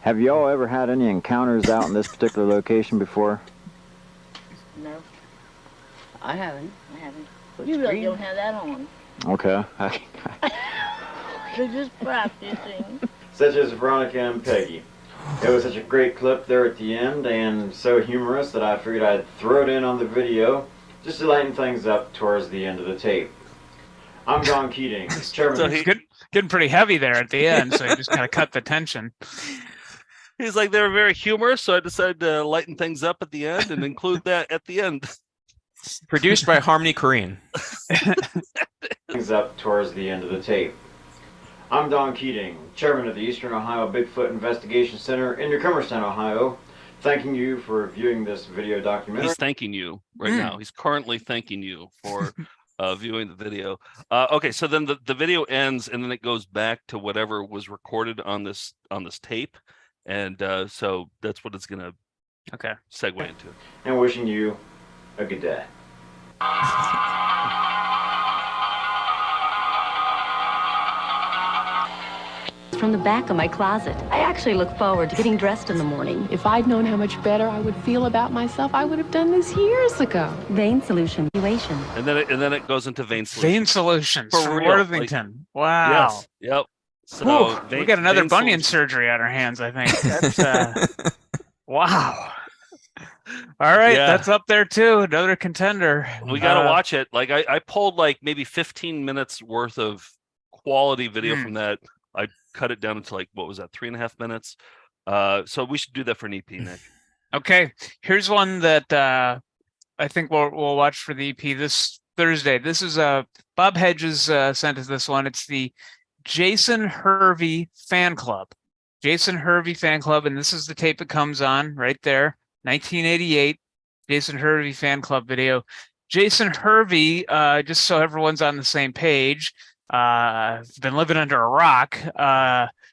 Have y'all ever had any encounters out in this particular location before? No. I haven't. You really don't have that on. Okay. You're just practicing. Such as Veronica and Peggy. It was such a great clip there at the end and so humorous that I figured I'd throw it in on the video just to lighten things up towards the end of the tape. I'm Don Keating, chairman. So he's getting pretty heavy there at the end, so he just kind of cut the tension. He's like, they were very humorous, so I decided to lighten things up at the end and include that at the end. Produced by Harmony Korine. Things up towards the end of the tape. I'm Don Keating, chairman of the Eastern Ohio Bigfoot Investigation Center in Newcomerstown, Ohio, thanking you for viewing this video documentary. He's thanking you right now. He's currently thanking you for viewing the video. Okay, so then the video ends, and then it goes back to whatever was recorded on this tape. And so that's what it's going to segue into. And wishing you a good day. From the back of my closet. I actually look forward to getting dressed in the morning. If I'd known how much better I would feel about myself, I would have done this years ago. Vein solution. And then it goes into vein solution. Vein solutions For from real, Worthington. Wow. Yes. Yep. So we got another bunion surgery on our hands, I think. That's wow. All right, that's up there too. Another contender. We got to watch it. Like I pulled like maybe 15 minutes worth of quality video from that. I cut it down to like, what was that, 3.5 minutes? So we should do that for an EP, Nick. Okay, here's one that I think we'll watch for the EP this Thursday. This is Bob Hedges sent us this one. It's the Jason Hervey fan club. Jason Hervey fan club, and this is the tape it comes on right there. 1988 Jason Hervey fan club video. Jason Hervey, just so everyone's on the same page, been living under a rock.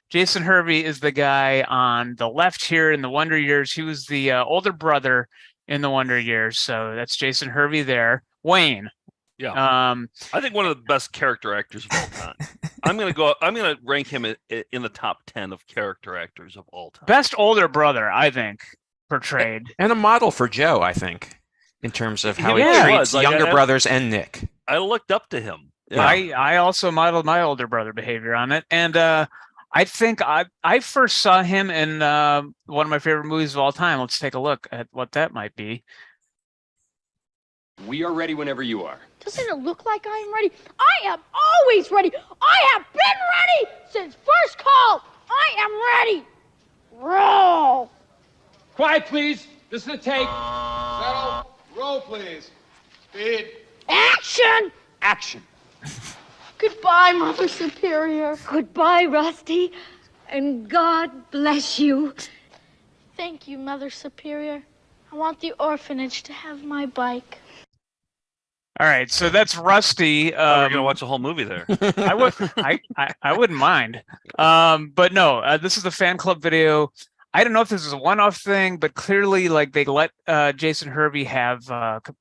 Jason Hervey is the guy on the left here in the Wonder Years. He was the older brother in the Wonder Years. So that's Jason Hervey there. Wayne. Yeah. I think one of the best character actors of all time. I'm gonna rank him in the top 10 of character actors of all time. Best older brother, I think. portrayed. And a model for Joe, I think, in terms of how he really treats was. Like, younger brothers and Nick. I looked up to him. Yeah. I also modeled my older brother behavior on it. And I think I first saw him in one of my favorite movies of all time. Let's take a look at what that might be. We are ready whenever you are. Doesn't it look like I am ready? I am always ready. I have been ready since first call. I am ready. Roll. Quiet, please. This is a take. Settle. Roll, please. Speed. Action. Action. Goodbye, Mother Superior. Goodbye, Rusty. And God bless you. Thank you, Mother Superior. I want the orphanage to have my bike. All right, so that's Rusty. We're gonna watch the whole movie there. I wouldn't mind. But no, this is the fan club video. I don't know if this is a one-off thing, but clearly, like, they let Jason Hervey have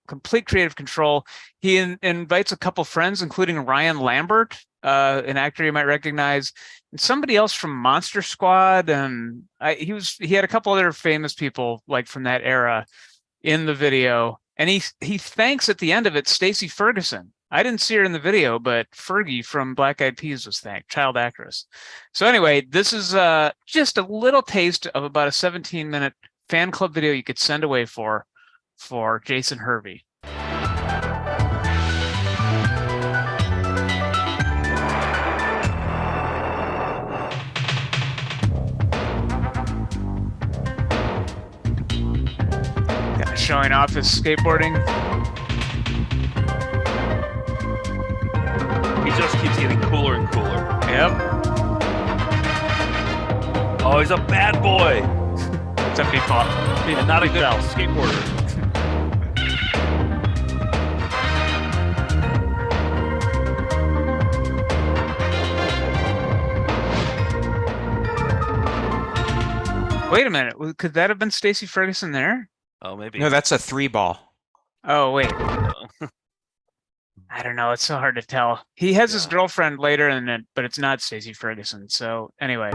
complete creative control. He invites a couple friends, including Ryan Lambert, an actor you might recognize, and somebody else from Monster Squad, and he had a couple other famous people like from that era in the video. And he thanks at the end of it Stacey Ferguson. I didn't see her in the video, but Fergie from Black Eyed Peas was thanked, child actress. So anyway, this is just a little taste of about a 17-minute fan club video you could send away for Jason Hervey. Showing off his skateboarding. He just keeps getting cooler and cooler. Yep. Oh, he's a bad boy. Somebody thought. And not a good skateboarder. Wait a minute. Could that have been Stacey Ferguson there? Oh, maybe. No, that's a 3-ball. Oh, wait. I don't know. It's so hard to tell. He has his girlfriend later in it, but it's not Stacey Ferguson. So anyway.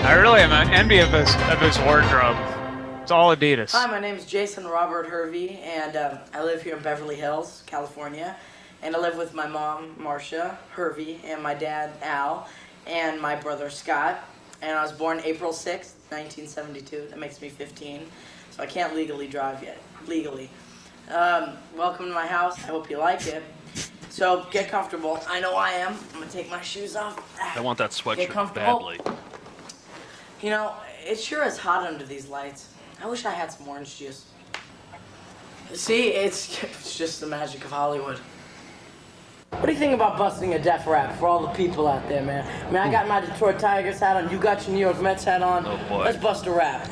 I really am envy of his wardrobe. It's all Adidas. Hi, my name is Jason Robert Hervey, and I live here in Beverly Hills, California. And I live with my mom, Marcia Hervey, and my dad, Al, and my brother, Scott. And I was born April 6th, 1972. That makes me 15, so I can't legally drive yet. Legally. Welcome to my house. I hope you like it. So get comfortable. I know I am. I'm going to take my shoes off. I want that Get sweatshirt comfortable. badly. You know, it sure is hot under these lights. I wish I had some orange juice. See, it's just the magic of Hollywood. What do you think about busting a death rap for all the people out there, man? I mean, I got my Detroit Tigers hat on, you got your New York Mets hat on. Oh, boy. Let's bust a rap.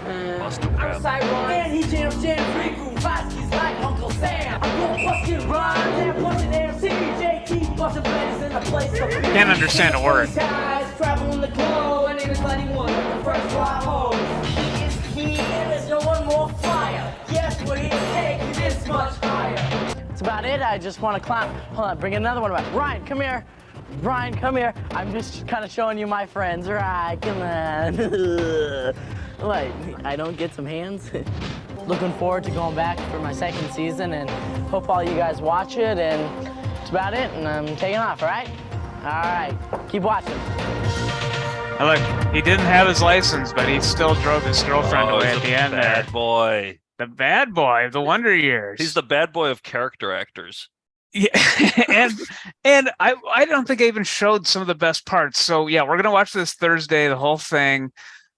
Bust a rap. I'm Cyron, and he jams free groove Vosky's like Uncle Sam. I'm gonna bust your rhymes and bust an MC. J keep busting babies in the place of peace. Can't understand a word. Traveling the globe, my name is 91, the first fly home. He is key, and there's no one more fire. Yes, we're here to take you this much higher. That's about it. I just want to climb. Hold on, bring another one about. Ryan, come here. Ryan, come here. I'm just kind of showing you my friends. Right, come on. What, I don't get some hands? Looking forward to going back for my second season, and hope all you guys watch it, and that's about it, and I'm taking off, all right? All right, keep watching. Look, he didn't have his license, but he still drove his girlfriend away at the end there. Bad boy. The bad boy of the Wonder Years. He's the bad boy of character actors. Yeah, and I don't think I even showed some of the best parts. So yeah, we're gonna watch this Thursday, the whole thing.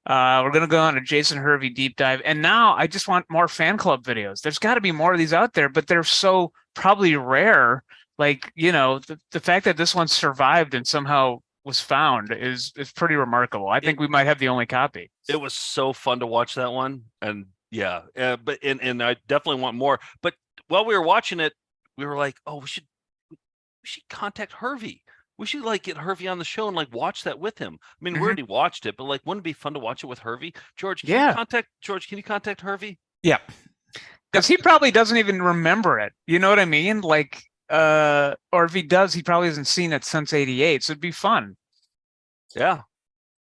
We're gonna go on a Jason Hervey deep dive, and now I just want more fan club videos. There's got to be more of these out there, but they're so probably rare. Like, you know, the fact that this one survived and somehow was found is pretty remarkable. I think we might have the only copy. It was so fun to watch that one, and yeah, but I definitely want more. But while we were watching it, we were like, oh, we should contact Hervey. We should like get Hervey on the show and like watch that with him. I mean, we already watched it, but like, wouldn't it be fun to watch it with Hervey? George, can you contact Hervey? Yeah. Because he probably doesn't even remember it. You know what I mean? Like, or if he does, he probably hasn't seen it since '88. So it'd be fun. Yeah.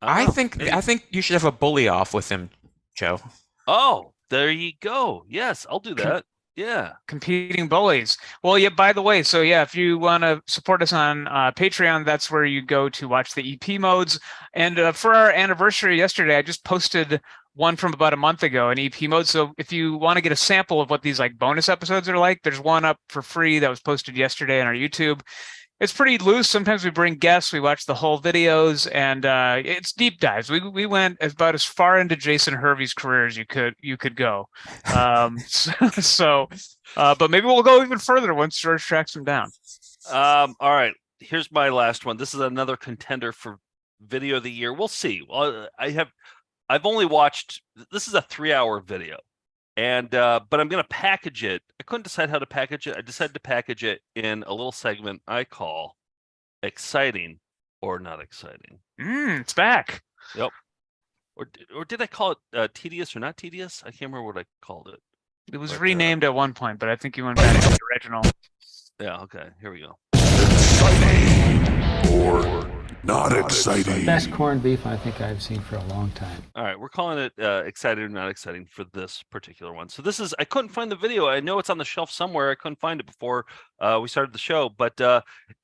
I think you should have a bully off with him, Joe. Oh, there you go. Yes, I'll do that. Yeah. Competing bullies. Well, yeah, by the way, so yeah, if you want to support us on Patreon, that's where you go to watch the EP modes. And for our anniversary yesterday, I just posted one from about a month ago, an EP mode. So if you want to get a sample of what these like bonus episodes are like, there's one up for free that was posted yesterday on our YouTube. It's pretty loose. Sometimes we bring guests, we watch the whole videos, and it's deep dives. We went about as far into Jason Hervey's career as you could go. But maybe we'll go even further once George tracks him down. All right. Here's my last one. This is another contender for video of the year. We'll see. Well, I've only watched. This is a 3-hour video. And but I'm going to package it. I couldn't decide how to package it. I decided to package it in a little segment I call exciting or not exciting. It's back. Yep. Or did I call it tedious or not tedious? I can't remember what I called it. It was renamed at one point, but I think you went back to the original. Yeah, okay. Here we go. Exciting or not exciting. Best corned beef I think I've seen for a long time. All right, we're calling it exciting or not exciting for this particular one. So this is, I couldn't find the video. I know it's on the shelf somewhere. I couldn't find it before we started the show, but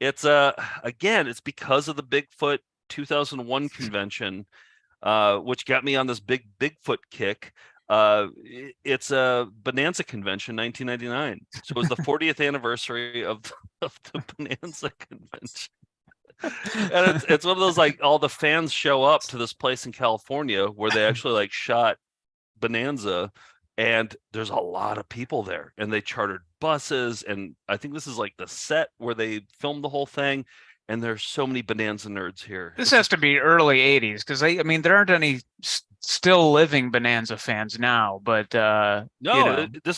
it's again, it's because of the Bigfoot 2001 convention, which got me on this big Bigfoot kick. It's a Bonanza convention, 1999. So it was the 40th anniversary of the Bonanza convention. And it's one of those like all the fans show up to this place in California where they actually like shot Bonanza, and there's a lot of people there, and they chartered buses, and I think this is like the set where they filmed the whole thing, and there's so many Bonanza nerds here. This has to be early '80s because I mean there aren't any still living Bonanza fans now, but this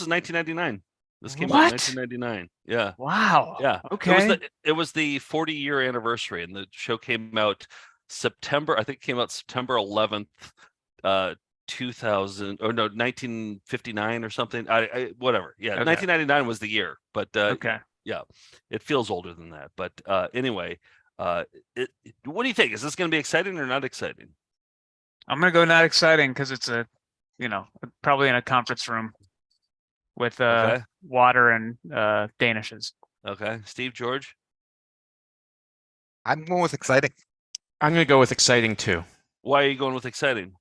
is 1999. This came out in 1999. Yeah. Wow. Yeah. Okay. It was the 40-year anniversary, and the show came out September 11th, 2000, or no, 1959 or something. Whatever. Yeah. Okay. 1999 was the year, but okay. Yeah, it feels older than that. But anyway, what do you think? Is this going to be exciting or not exciting? I'm going to go not exciting because it's probably in a conference room with water and Danishes. Okay. Steve, George? I'm going with exciting. I'm going to go with exciting too. Why are you going with exciting?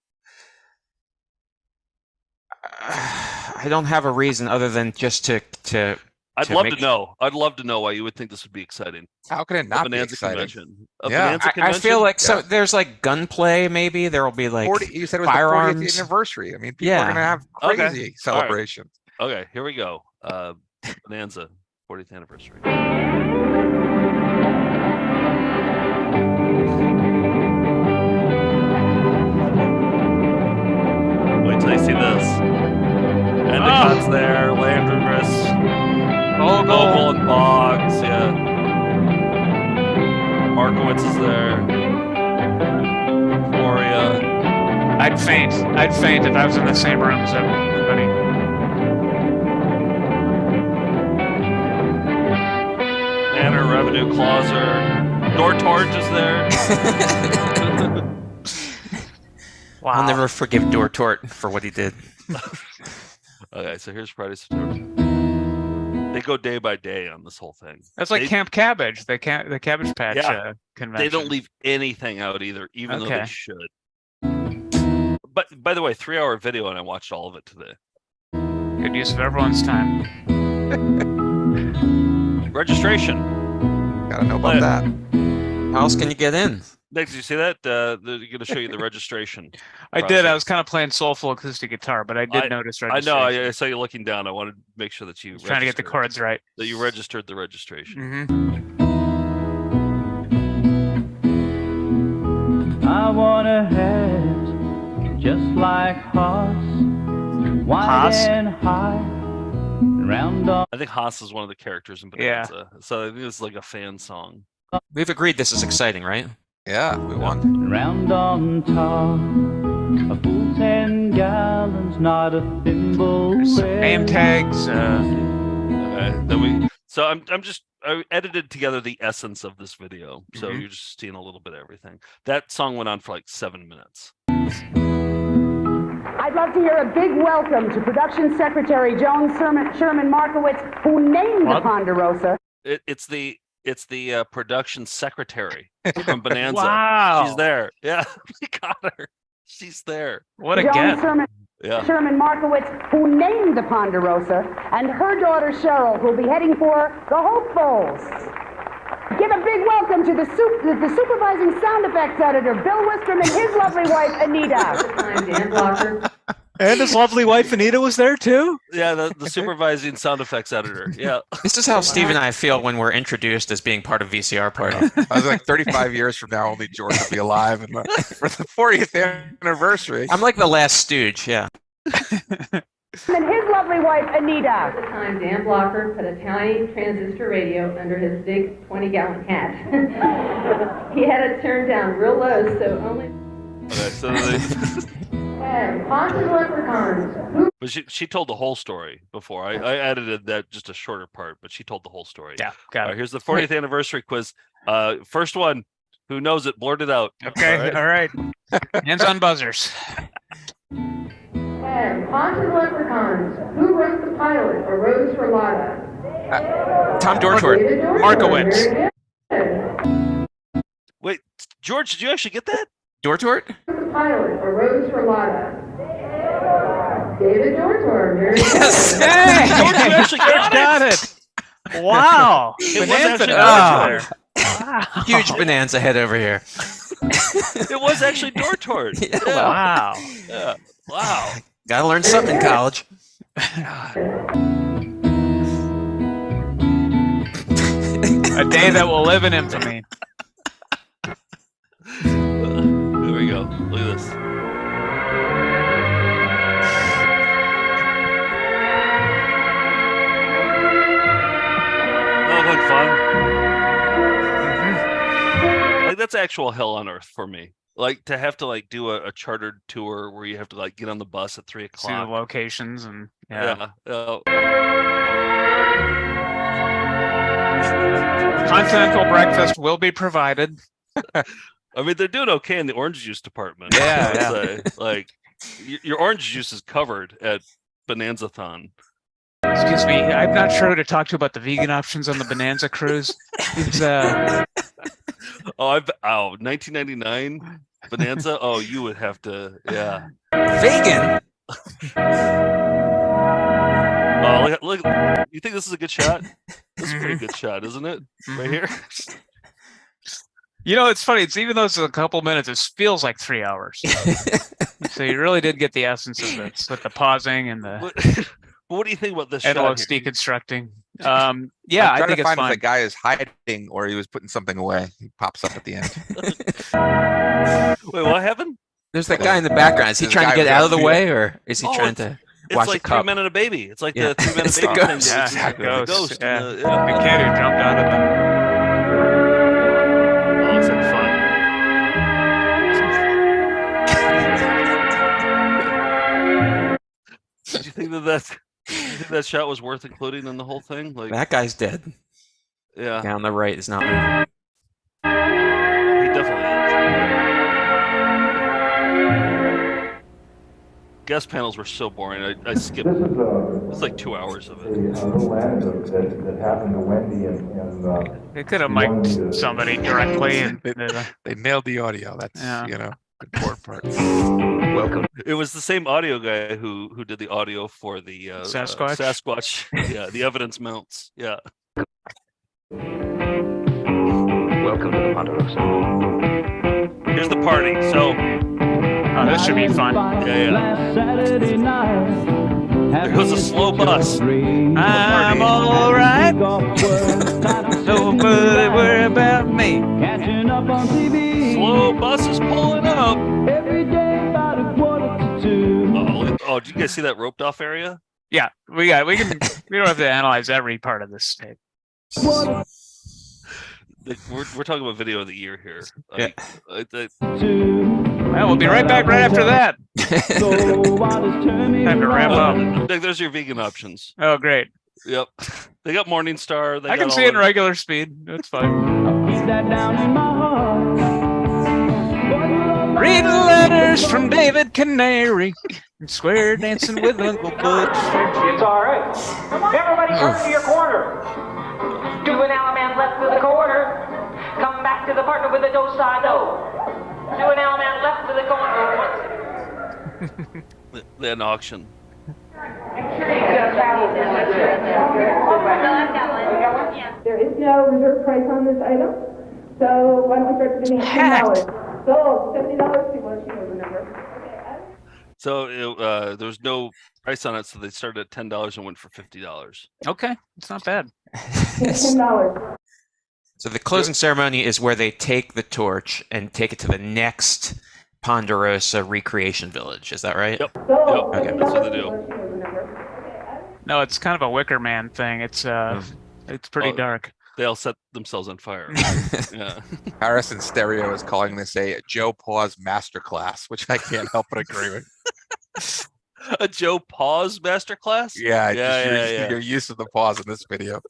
I don't have a reason other than just to I'd love to know. I'd love to know why you would think this would be exciting. How can it not be Bonanza exciting? Convention. I feel like so there's like gunplay. Maybe there will be like 40, you said it was firearms. the 40th anniversary. I mean, people are going to have crazy celebrations. All right. Okay, here we go. Bonanza 40th anniversary. Wait till you see this. Endicott's there, Landers, Noble and Boggs, yeah. Markowitz is there. Gloria. I'd faint if I was in the same room as everybody. Banner, Revenue, Clauser. Dortorge is there. Wow. I'll never forgive Dortort for what he did. Okay, so here's Friday, September. They go day by day on this whole thing. That's like Camp Cabbage, the Cabbage Patch convention. They don't leave anything out either, even though they should. But by the way, 3-hour video, and I watched all of it today. Good use of everyone's time. Registration. Gotta know about that. How else can you get in? Did you see that? They're going to show you the registration. I did. I was kind of playing soulful acoustic guitar, but I did notice registration. I know. I saw you looking down. I wanted to make sure that you trying to get the chords right. That you registered the registration. Mm-hmm. I want a head just like Haas, wide and high, round on. I think Haas is one of the characters in Bonanza. So I think it's like a fan song. We've agreed this is exciting, right? Yeah, we won. Round on top, a full 10 gallons, not a thimble. Name tags. So I edited together the essence of this video, so you're just seeing a little bit of everything. That song went on for like 7 minutes. I'd love to hear a big welcome to Production Secretary Joan Sherman Markowitz, who named the Ponderosa. It's the production secretary from Bonanza. Wow. She's there. Yeah, we got her. She's there. What a Joan get. Sherman Markowitz, who named the Ponderosa, and her daughter Cheryl, who'll be heading for the Hopefuls. Give a big welcome to the supervising sound effects editor, Bill Wistrom, and his lovely wife, Anita. Dan Blocker. And his lovely wife Anita was there too? Yeah, the supervising sound effects editor. Yeah. This is how Steve and I feel when we're introduced as being part of VCR Party. I was like 35 years from now, only George will be alive and for the 40th anniversary. I'm like the last stooge, yeah. And his lovely wife, Anita. At the time, Dan Blocker put a tiny transistor radio under his big 20-gallon hat. He had it turned down real low, so only... Okay, so haunted leprechauns. but she told the whole story before. I edited that just a shorter part, but she told the whole story. Yeah, got it. Here's the 40th anniversary quiz. First one, who knows it? Blurt it out. Okay, all right. Hands on buzzers. Haunted leprechauns. Who wrote the pilot for Rose for Lada? Tom Dortort. Markowitz. Wait, George, did you actually get that? Dortort? The pilot for Rose for Lada. David Dortort. Very yes. Hey, George, you actually got it. Wow. It was actually Dortort. Wow. Huge Bonanza head over here. It was actually Dortort. Yeah. Wow. Yeah. Wow. Gotta learn something in college. A day that will live in infamy. There we go. Look at this. That looked like fun. Like that's actual hell on earth for me. Like to have to like do a chartered tour where you have to like get on the bus at 3 o'clock. See the locations and Continental breakfast will be provided. I mean, they're doing okay in the orange juice department. Yeah. Like your orange juice is covered at Bonanza-thon. Excuse me, I'm not sure who to talk to about the vegan options on the Bonanza cruise. It's, 1999 Bonanza. Oh, you would have to, yeah. Vegan. Oh, look! You think this is a good shot? This is a pretty good shot, isn't it? Right here. You know, it's funny. It's even though it's a couple minutes, it feels like 3 hours. So you really did get the essence of this with the pausing and the. What do you think about this Edlow's shot here? deconstructing. Yeah, I'm I trying think to it's find fine. if the guy is hiding or he was putting something away. He pops up at the end. Wait, what happened? There's that guy in the background. Is he There's a trying to guy get with out a of the beard. way, or is he trying to It's wash like a cup? 3 Men and a Baby. It's like Yeah. the 3 Men and a It's the Baby thing. ghost. Yeah, It's the ghost. ghost. Yeah. The The kid who jumped out at them. Oh, looks like fun. Did you think that shot was worth including in the whole thing? Like That guy's dead. Yeah. Guy on the right is not moving. He definitely is. Guest panels were so boring. I skipped. It's like 2 hours of it. A little anecdote that happened to Wendy and They could have mic'd somebody directly. And, They nailed the audio. That's the important part. Welcome. It was the same audio guy who did the audio for the Sasquatch? Sasquatch. Yeah, the evidence mounts. Yeah. Welcome to the Ponderosa. Here's the party. So. Oh, this should be fun. Yeah. There goes a slow bus. I'm all right. Nobody worry about me. Catching up on TV. Slow bus is pulling up. Every day about 1:45. Oh, did you guys see that roped off area? Yeah, we don't have to analyze every part of this tape. We're talking about video of the year here. Yeah. Well, we'll be right back right after that. Time to wrap up. Nick, there's your vegan options. Oh, great. Yep. They got Morningstar. I can see it in regular speed. That's fine. Keep that down in my heart. Read letters from David Canary and square dancing with Uncle Butch. It's all right. Everybody turn to your corner. Do an Alaman left to the corner. Come back to the partner with a do-si-do. Do an Alaman left to the corner. They had an auction. There is no reserve price on this item, so why don't we start bidding at $10? So $70, people knows the number. So there was no price on it, so they started at $10 and went for $50. Okay, it's not bad. $10. So the closing ceremony is where they take the torch and take it to the next Ponderosa recreation village. Is that right? Yep. Okay. That's what they do. No, it's kind of a Wicker Man thing. It's pretty dark. They all set themselves on fire. Yeah. Harrison Stereo is calling this a Joe Paws masterclass, which I can't help but agree with. A Joe Paws masterclass? Yeah, Yeah. your use of the pause in this video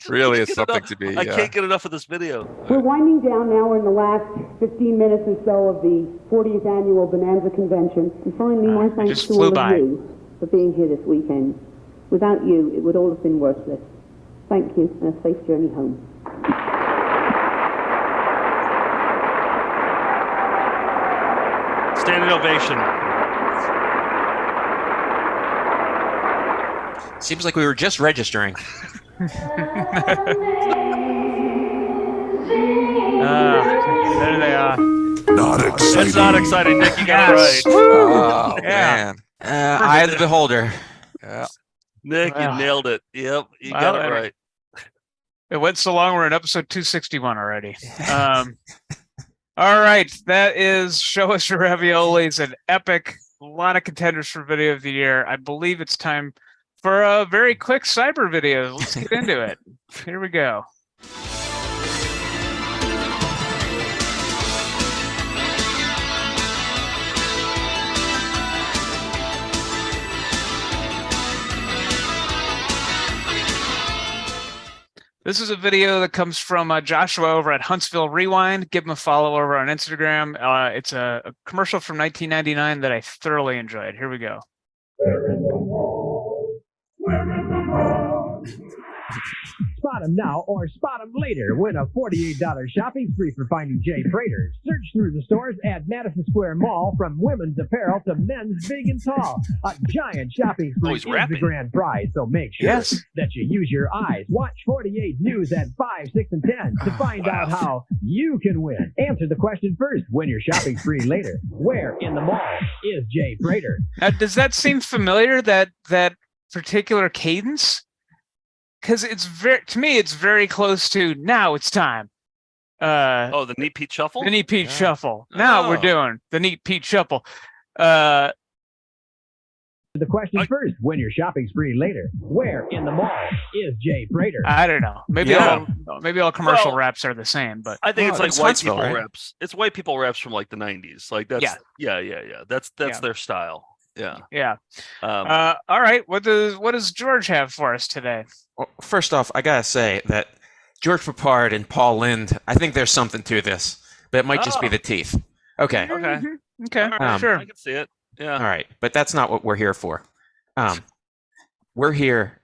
really is something to be. I can't get enough of this video. We're winding down now. We're in the last 15 minutes or so of the 40th annual Bonanza convention. And finally, my thanks to all of you for being here this weekend. Without you, it would all have been worthless. Thank you, and a safe journey home. Standing ovation. Seems like we were just registering. There they are. Not exciting. It's not exciting, Nick. You got it right. Oh, Yeah. man. Eye of the beholder. Yeah. Nick, you nailed it. Yep, you got it right. It went so long, we're in episode 261 already. All right, that is Show Us Your Raviolis, an epic, a lot of contenders for video of the year. I believe it's time for a very quick cyber video. Let's get into it. Here we go. This is a video that comes from Joshua over at Huntsville Rewind. Give him a follow over on Instagram. It's a commercial from 1999 that I thoroughly enjoyed. Here we go. Spot him now or spot him later. Win a $48 shopping spree for finding Jay Prater. Search through the stores at Madison Square Mall, from women's apparel to men's big and tall. A giant shopping spree is the grand prize, so make sure that you use your eyes. Watch 48 News at 5, 6, and 10 to find out how you can win. Answer the question first. Win your shopping spree later. Where in the mall is Jay Prater? Now, does that seem familiar, that particular cadence? Because to me, it's very close to Now It's Time. The Neat Pete Shuffle? The Neat Pete Shuffle. Now we're doing the Neat Pete Shuffle. The question first. Win your shopping spree later. Where in the mall is Jay Prater? I don't know. Maybe all commercial raps are the same, but I think it's like white people raps. It's white people raps from like the 90s. Like that's yeah. That's their style. Yeah. All right. What does George have for us today? Well, first off, I gotta say that George Papard and Paul Lind, I think there's something to this, but it might just be the teeth. Okay. Okay. Sure. I can see it. Yeah. All right, but that's not what we're here for. We're here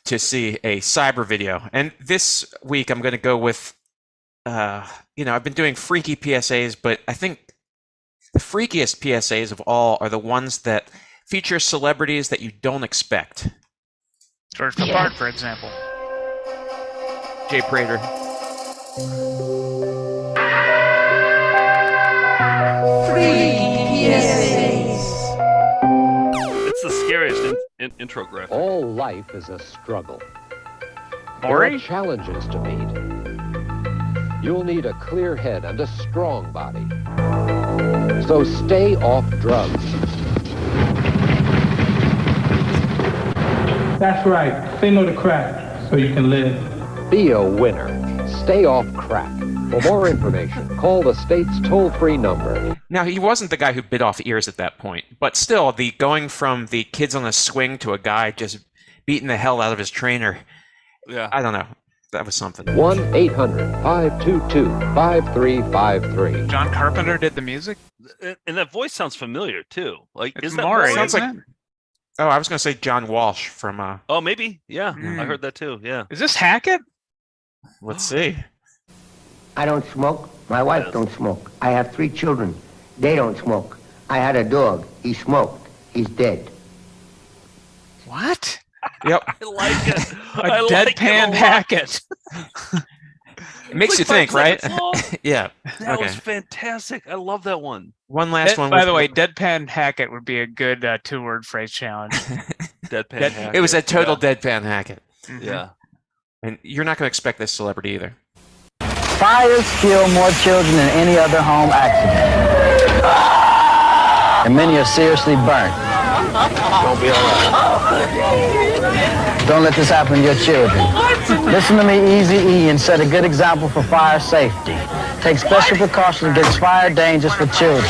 to see a cyber video, and this week I'm going to go with, I've been doing freaky PSAs, but I think the freakiest PSAs of all are the ones that feature celebrities that you don't expect. George Papard, for example. Jay Prater. It's the scariest intro graphic. All life is a struggle. There are challenges to meet. You'll need a clear head and a strong body. So stay off drugs. That's right. Say no to crack so you can live. Be a winner. Stay off crack. For more information, call the state's toll-free number. Now, he wasn't the guy who bit off ears at that point, but still, the going from the kids on a swing to a guy just beating the hell out of his trainer, yeah, I don't know. That was something. 1-800-522-5353. John Carpenter did the music? And that voice sounds familiar, too. Like, It's is that Maury, Maury? isn't it? Oh, I was going to say John Walsh from... Oh, maybe. Yeah, I heard that, too. Yeah. Is this Hackett? Let's see. I don't smoke. My wife don't smoke. I have 3 children. They don't smoke. I had a dog. He smoked. He's dead. What? Yep. I like it. A deadpan Hackett. It makes you think, right? Yeah. That was fantastic. I love that one. One last one. By the way, deadpan Hackett would be a good 2-word phrase challenge. Deadpan Hackett. It was a total deadpan Hackett. Yeah. And you're not going to expect this celebrity either. Fires kill more children than any other home accident. And many are seriously burnt. Don't be alright. Don't let this happen to your children. Listen to me, Easy E, and set a good example for fire safety. Take special precautions against fire dangers for children.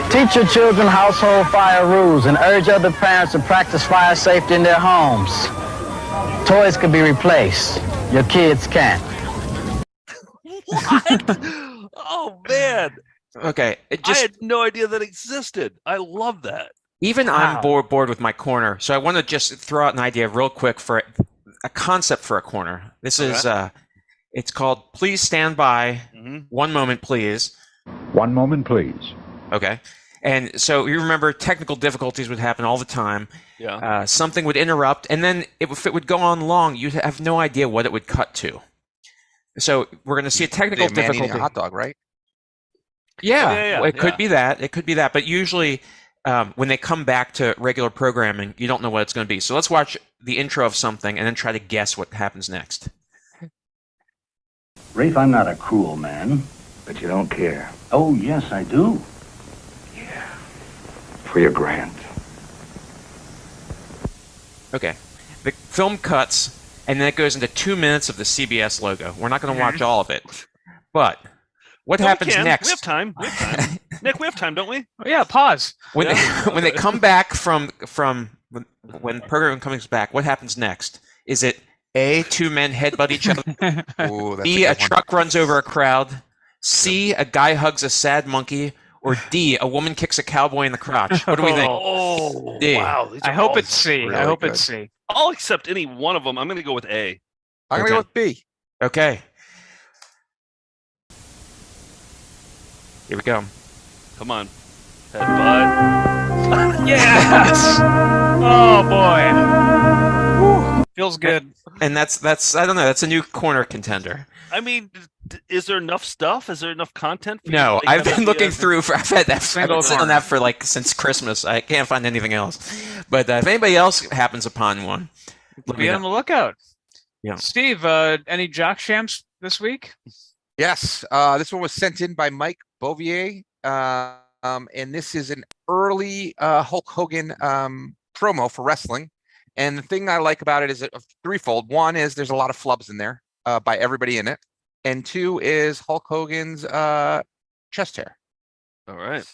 Teach your children household fire rules and urge other parents to practice fire safety in their homes. Toys can be replaced. Your kids can't. What? Oh, man. Okay. I had no idea that existed. I love that. Even I'm bored with my corner, so I want to just throw out an idea real quick for a concept for a corner. This is, it's called Please Stand By. 1 moment, please. 1 moment, please. Okay. And so you remember technical difficulties would happen all the time. Yeah. Something would interrupt, and then if it would go on long, you'd have no idea what it would cut to. So we're going to see a technical difficulty. Man eating a hot dog, right? Yeah, it could be that. It could be that. But usually when they come back to regular programming, you don't know what it's going to be. So let's watch the intro of something and then try to guess what happens next. Rafe, I'm not a cruel man. But you don't care. Oh, yes, I do. Yeah. For your grant. Okay. The film cuts, and then it goes into 2 minutes of the CBS logo. We're not going to watch all of it. But what happens next? We have time. We have time. Nick, we have time, don't we? Oh, yeah, pause. When they come back from when the program comes back, what happens next? Is it A, 2 men headbutt each other? Ooh, B, a truck runs over a crowd? C, a guy hugs a sad monkey? Or D, a woman kicks a cowboy in the crotch? What do we think? Oh, D. wow. I hope it's C. I hope it's C. I'll accept any one of them. I'm going to go with A. I'm going to go with B. Okay. Here we go. Come on. Headbutt. Yes! Oh, boy. Feels good. And that's I don't know, that's a new corner contender. I mean, is there enough stuff? Is there enough content? For No, you to I've have been the, looking through for I've been sitting on that for since Christmas. I can't find anything else. But if anybody else happens upon one, be on the lookout. Yeah. Steve, any jock champs this week? Yes. This one was sent in by Mike Bouvier. And this is an early Hulk Hogan promo for wrestling. And the thing I like about it is threefold. One is there's a lot of flubs in there by everybody in it. And 2 is Hulk Hogan's chest hair. All right.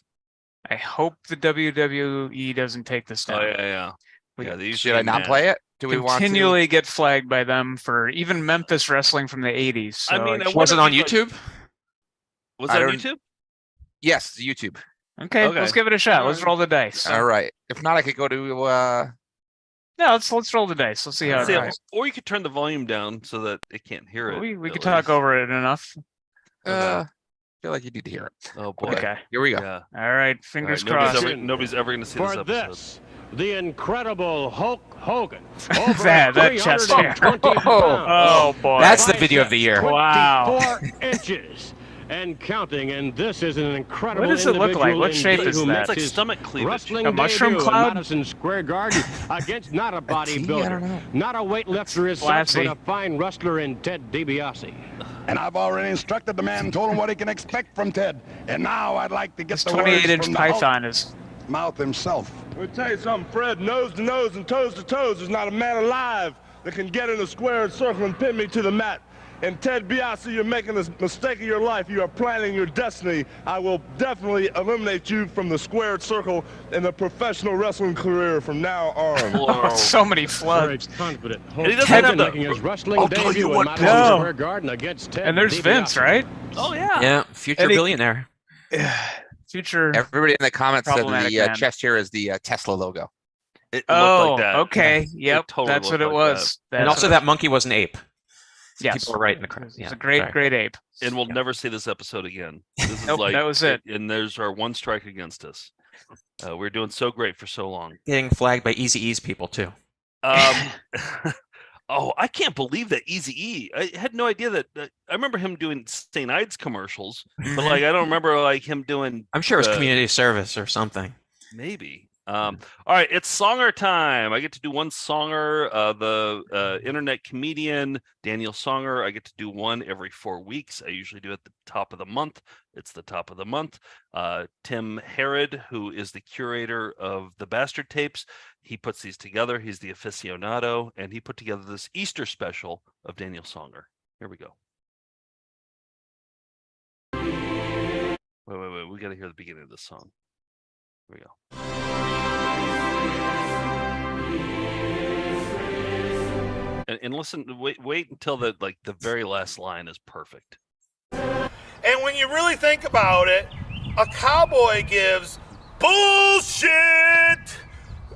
I hope the WWE doesn't take this down. Oh, yeah. Yeah, should I not play it? Do we want to continually get flagged by them for even Memphis wrestling from the 80s? So I mean, was it on YouTube? Was it on YouTube? Yes, YouTube. Okay, let's give it a shot. Let's roll the dice. All right. If not, I could go to Yeah, let's roll the dice. Let's see how it goes. Or you could turn the volume down so that it can't hear it. We could talk over it enough. I feel like you need to hear it. Oh boy. Okay. Here we go. Yeah. All right. Fingers All right, crossed. Nobody's ever going to see this For episode. this, the incredible Hulk Hogan. that chest hair. Oh boy. That's the video of the year. Wow. 4 inches and counting, and this is an incredible. What does it look like? What shape is who that? makes It's like his stomach cleavage. wrestling A mushroom debut cloud? at Madison Square Garden against not a I don't bodybuilder, know. not a weightlifter as such, Classy. but a fine wrestler in Ted DiBiase. And I've already instructed the man, told him what he can expect from Ted. And now I'd like to get This the words 28-inch from the python Hulk is. mouth himself. Let me tell you something, Fred. Nose to nose and toes to toes. There's not a man alive that can get in a square circle and pin me to the mat. And Ted DiBiase, you're making this mistake of your life. You are planning your destiny. I will definitely eliminate you from the squared circle in the professional wrestling career from now on. Oh, so many floods. Confident. And he doesn't have making his wrestling debut in Madison Square Garden against Ted And there's DiBiase. Vince, right? Oh yeah. Yeah, future billionaire. Future. Everybody in the comments said that Problematic the man. chest here is the Tesla logo. It Oh, looked like that. okay. Yeah. Yep, It totally that's what looked it like was. And also that monkey was an ape. Yes. People were right in the crowd. It's Yeah, a great, sorry. great ape. And we'll never see this episode again. This is Nope, like, that was it. And there's our one strike against us. We're doing so great for so long. Getting flagged by Eazy-E's people too. Oh, I can't believe that Eazy-E. I had no idea that. I remember him doing St. Ides commercials, but like I don't remember like him doing. I'm sure it was community service or something. Maybe. All right, it's songer time. I get to do one songer, the internet comedian Daniel Songer. I get to do one every 4 weeks. I usually do it at the top of the month. It's the top of the month. Tim Herod, who is the curator of the Bastard Tapes, he puts these together. He's the aficionado, and he put together this Easter special of Daniel Songer. Here we go. Wait. We got to hear the beginning of this song. Here we go. And listen, wait until the very last line is perfect. And when you really think about it, a cowboy gives bullshit,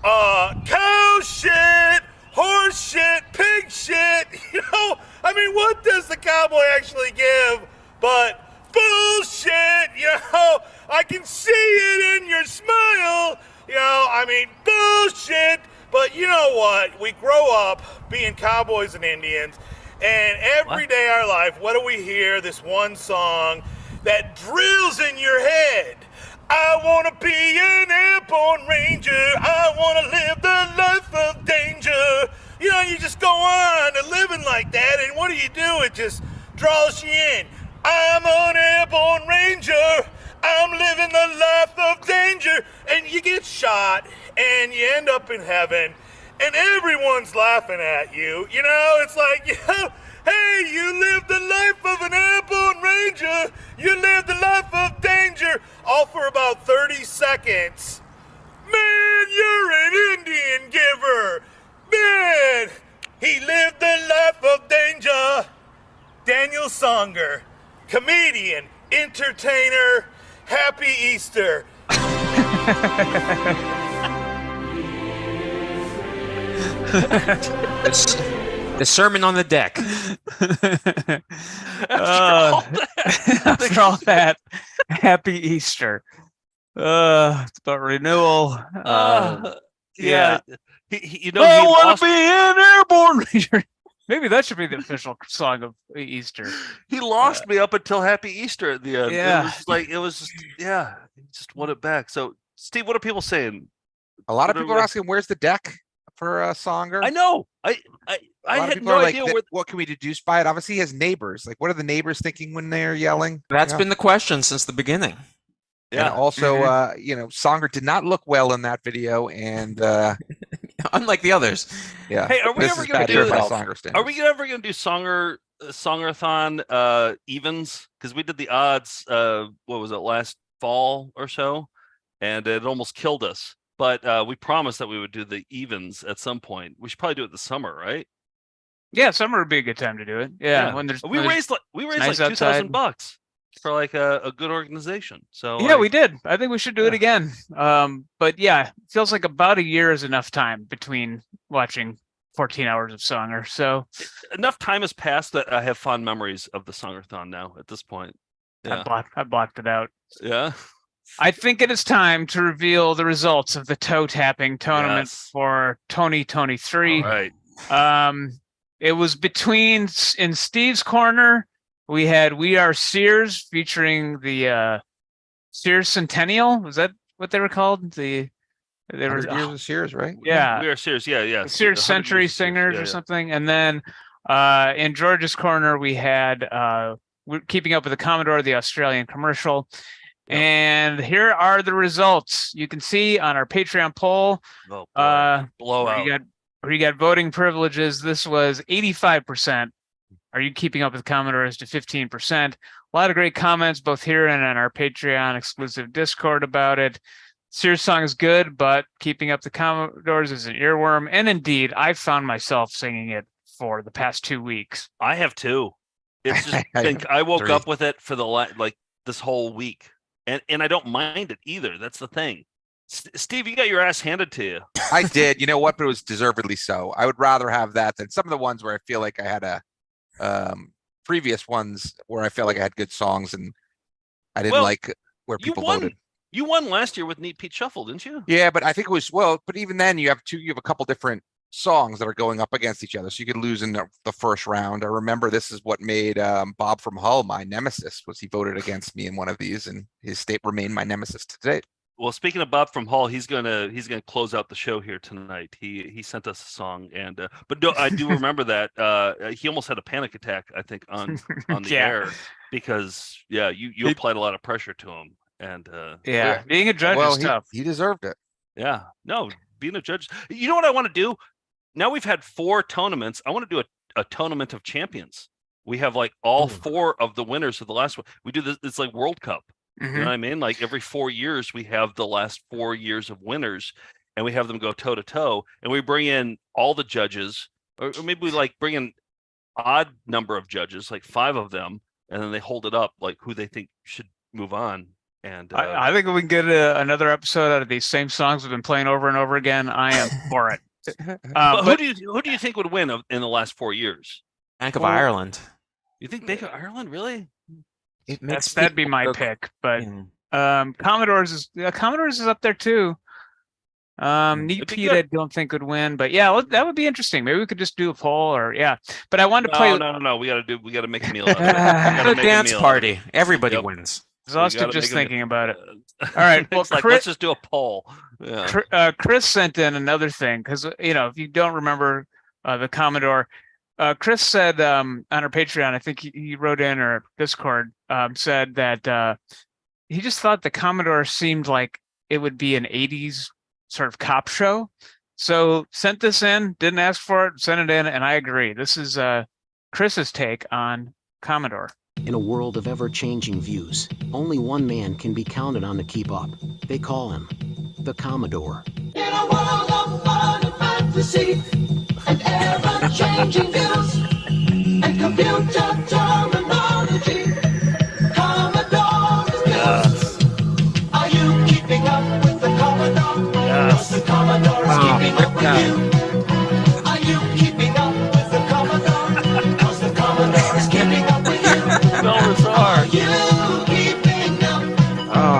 cow shit, horse shit, pig shit. You know, I mean, what does the cowboy actually give but bullshit? You know, I can see it in your smile. You know, I mean, bullshit. But you know what? We grow up being cowboys and Indians, and every day of our life, what do we hear? This one song that drills in your head. I want to be an airborne ranger. I want to live the life of danger. You know, you just go on and living like that, and what do? It just draws you in. I'm an airborne ranger. I'm living the life of danger. And you get shot, and you end up in heaven, and everyone's laughing at you. You know, it's like, you know, hey, you lived the life of an airborne ranger. You lived the life of danger, all for about 30 seconds. Man, you're an Indian giver. Man, he lived the life of danger. Daniel Songer, comedian, entertainer, happy Easter. The sermon on the deck. After all that, happy Easter. It's about renewal. Yeah. You know, I want to be an airborne ranger. Maybe that should be the official song of Easter. He lost me up until Happy Easter at the end. Yeah. It was just he just won it back. So, Steve, what are people saying? A lot of people are asking, "Where's the deck for Songer?" I know. I had no idea what can we deduce by it. Obviously, he has neighbors. Like, what are the neighbors thinking when they're yelling? That's been the question since the beginning. Yeah. And also, you know, Songer did not look well in that video, and unlike the others. Yeah. Hey, are we ever going to do Songathon evens? Because we did the odds. What was it, last fall or so, and it almost killed us. But we promised that we would do the evens at some point. We should probably do it this summer, right? Yeah, summer would be a good time to do it. Yeah, when there's we raised like $2,000 for like a good organization. So yeah, we did. I think we should do it again. But yeah, it feels like about a year is enough time between watching 14 hours of Songer. So enough time has passed that I have fond memories of the Songathon now at this point. Yeah. I blocked it out. Yeah. I think it is time to reveal the results of the toe tapping tournament for 2023. All right. It was between, in Steve's corner, we had We Are Sears featuring the Sears Centennial. Was that what they were called? They were years of Sears, right? Yeah. We Are Sears. Yeah. Sears Century Singers or something. And then in George's corner, we had Keeping Up with the Commodore, the Australian commercial. Yep. And here are the results. You can see on our Patreon poll. Blowout. Where you got voting privileges. This was 85% Are you keeping up with Commodores to 15%? A lot of great comments, both here and on our Patreon exclusive Discord about it. Sears song is good, but keeping up the Commodores is an earworm. And indeed, I've found myself singing it for the past 2 weeks. I have too. It's just I woke up with it for like this whole week, and I don't mind it either. That's the thing. Steve, you got your ass handed to you. I did. You know what? But it was deservedly so. I would rather have that than some of the ones where I feel like I had previous ones where I felt like I had good songs and I didn't like where people voted. You won last year with Neat Pete Shuffle, didn't you? Yeah, but I think it was but even then you have a couple different songs that are going up against each other, so you could lose in the first round. I remember this is what made Bob from Hull my nemesis. Was he voted against me in one of these, and his state remained my nemesis to date. Well, speaking of Bob from Hull, he's gonna close out the show here tonight. He sent us a song, and but no, I do remember that he almost had a panic attack, I think, on the air because you applied a lot of pressure to him, and being a judge is tough. He deserved it. Yeah, no, being a judge. You know what I want to do? Now we've had 4 tournaments. I want to do a tournament of champions. We have like all 4 of the winners of the last one. We do this. It's like World Cup. You know what I mean? Like every 4 years, we have the last 4 years of winners, and we have them go toe to toe, and we bring in all the judges, or maybe we like bring in odd number of judges, like 5 of them, and then they hold it up, like who they think should move on. And I think if we can get another episode out of these same songs we've been playing over and over again, I am for it. But who do you think would win in the last 4 years? Bank of Ireland. You think Bank of Ireland really? That'd be my pick, but Commodores is up there too. Neat Pete, I don't think would win, but that would be interesting. Maybe we could just do a poll, or But I wanted to play. No. We got to make a meal. A dance party. Everybody wins. Exhausted just thinking about it. All right, well, let's just do a poll. Yeah. Chris sent in another thing because if you don't remember the Commodore. Chris said on our Patreon, I think he wrote in or Discord, said that he just thought the Commodore seemed like it would be an 80s sort of cop show. So sent this in, didn't ask for it, sent it in, and I agree. This is Chris's take on Commodore. In a world of ever-changing views, only one man can be counted on to keep up. They call him the Commodore. In a world of fun and fantasy and ever-changing views and computer terminology, Commodore is news. Are you keeping up with the Commodore? Yes. The Commodore is keeping up with you. Are you keeping up with the Commodore? Because the Commodore is keeping up with you. Are you keeping up?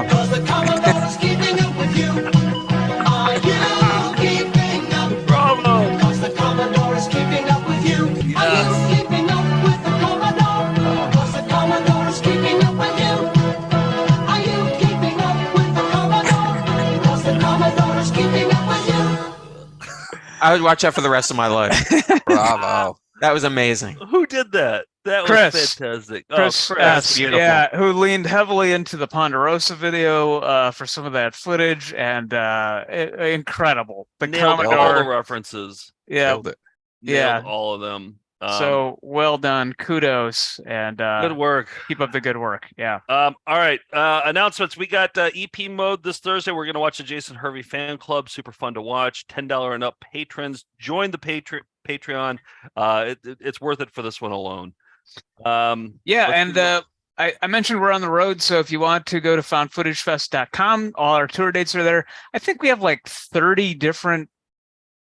Because the Commodore is keeping up with you. Are you keeping up? Bravo! Because the Commodore is keeping up with you. Yes. Are you keeping up with the Commodore? Because the Commodore is keeping up with you. Are you keeping up with the Commodore? Because the Commodore is keeping up with you. I would watch that for the rest of my life. Bravo. That was amazing. Who did that? That Chris. was fantastic. Chris, Chris. Beautiful. Yeah, who leaned heavily into the Ponderosa video for some of that footage, and incredible. The Nailed Commodore, all the references. yeah, Nailed it. Nailed all of them. So well done, kudos, and good work. Keep up the good work. Yeah. All right. Announcements. We got EP mode this Thursday. We're going to watch the Jason Hervey fan club. Super fun to watch. $10 and up patrons join the Patreon. It's worth it for this one alone. I mentioned we're on the road, so if you want to go to foundfootagefest.com, all our tour dates are there. I think we have like 30 different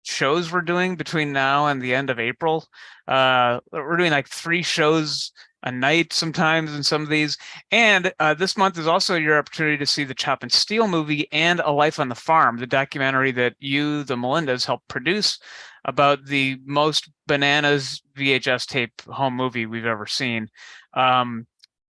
shows we're doing between now and the end of April. We're doing like 3 shows a night sometimes in some of these. And this month is also your opportunity to see the Chop and Steel movie and A Life on the Farm, the documentary that you, the Melindas, helped produce about the most bananas VHS tape home movie we've ever seen.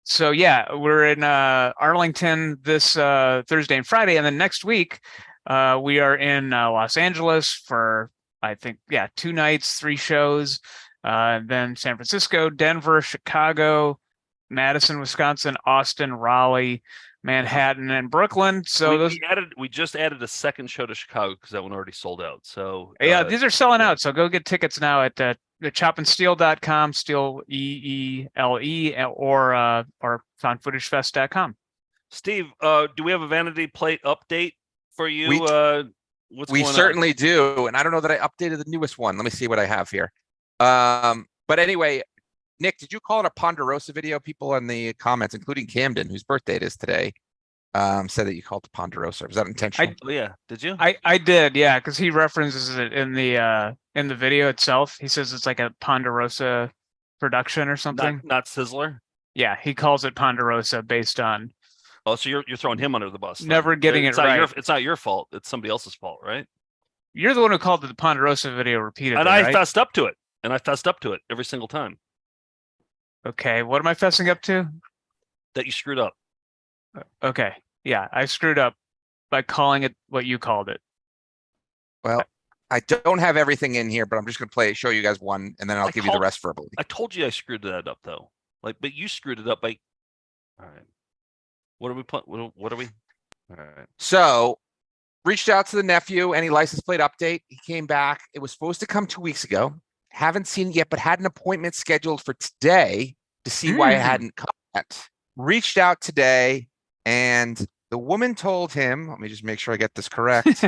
So yeah, we're in Arlington this Thursday and Friday. And then next week, we are in Los Angeles for, I think, 2 nights, 3 shows. Then San Francisco, Denver, Chicago, Madison, Wisconsin, Austin, Raleigh, Manhattan, and Brooklyn. So we just added a second show to Chicago because that one already sold out. So these are selling out. So go get tickets now at the chopandsteel.com, steel EELE, or foundfootagefest.com. Steve, do we have a vanity plate update for you? What's we going certainly do, and I don't know that I updated the newest one. Let me see what I have here. But anyway, Nick, did you call it a Ponderosa video? People in the comments, including Camden, whose birthday it is today, said that you called it Ponderosa. Was that intentional? Oh yeah, did you? I did, yeah, because he references it in the video itself. He says it's like a Ponderosa production or something. Not Sizzler. Yeah, he calls it Ponderosa based on. Oh, so you're throwing him under the bus. then. Never getting It's it not right. It's not your fault. It's somebody else's fault, right? You're the one who called it the Ponderosa video repeatedly, And I right? fessed up to it. And I fessed up to it every single time. Okay, what am I fessing up to? That you screwed up. Okay, yeah, I screwed up by calling it what you called it. Well, I don't have everything in here, but I'm just going to show you guys one, and then I'll give you the rest verbally. I told you I screwed that up though. But you screwed it up by. All right. What are we? What are we? All right. So, reached out to the nephew. Any license plate update? He came back. It was supposed to come 2 weeks ago. Haven't seen it yet, but had an appointment scheduled for today to see why it hadn't come yet. Reached out today, and the woman told him, let me just make sure I get this correct.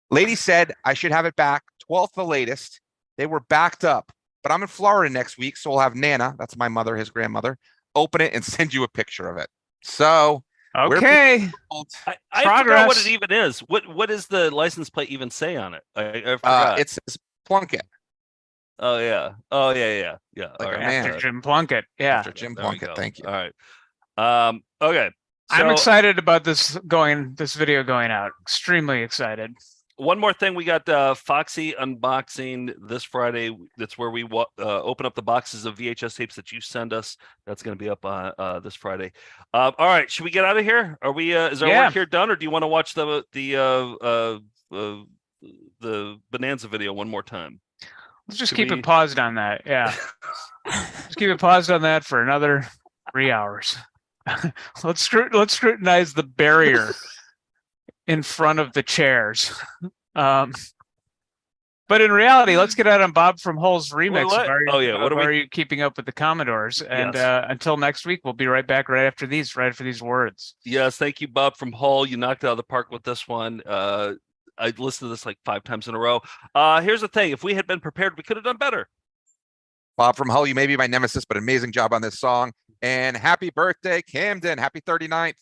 Lady said I should have it back 12th the latest. They were backed up, but I'm in Florida next week, so we'll have Nana, that's my mother, his grandmother, open it and send you a picture of it. So, okay. I forgot what it even is. What does the license plate even say on it? I forgot. It says Plunkett. Oh yeah. Oh yeah. Like All a man. After Jim Plunkett, yeah. After Jim Plunkett, thank you. All right. Okay. I'm So- excited about this video going out. Extremely excited. One more thing, we got Foxy unboxing this Friday. That's where we open up the boxes of VHS tapes that you send us. That's going to be up this Friday. All right, should we get out of here? Are we? Is our work here done, or do you want to watch the Bonanza video one more time? Let's just keep it paused on that. Yeah, just keep it paused on that for another 3 hours. Let's scrutinize the barrier in front of the chairs. But in reality, let's get out on Bob from Hull's remix. What? What are you keeping up with the Commodores? And until next week, we'll be right back right after these words. Yes, thank you, Bob from Hull. You knocked it out of the park with this one. I listened to this like 5 times in a row. Here's the thing: if we had been prepared, we could have done better. Bob from Hull, you may be my nemesis, but amazing job on this song. And happy birthday, Camden. Happy 39th.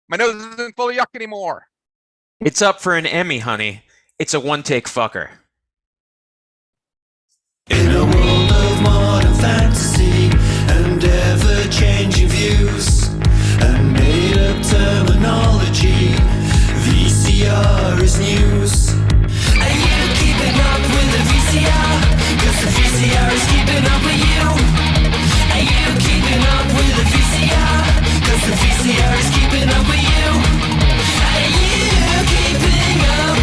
My nose isn't full of yuck anymore. It's up for an Emmy, honey. It's a one-take fucker. In a world of modern fantasy and ever-changing views and made-up terminology, VCR is news. Are you keeping up with the VCR? 'Cause the VCR is keeping up with you. Are you keeping up with the VCR? 'Cause the VCR is keeping up with you. Are you keeping up?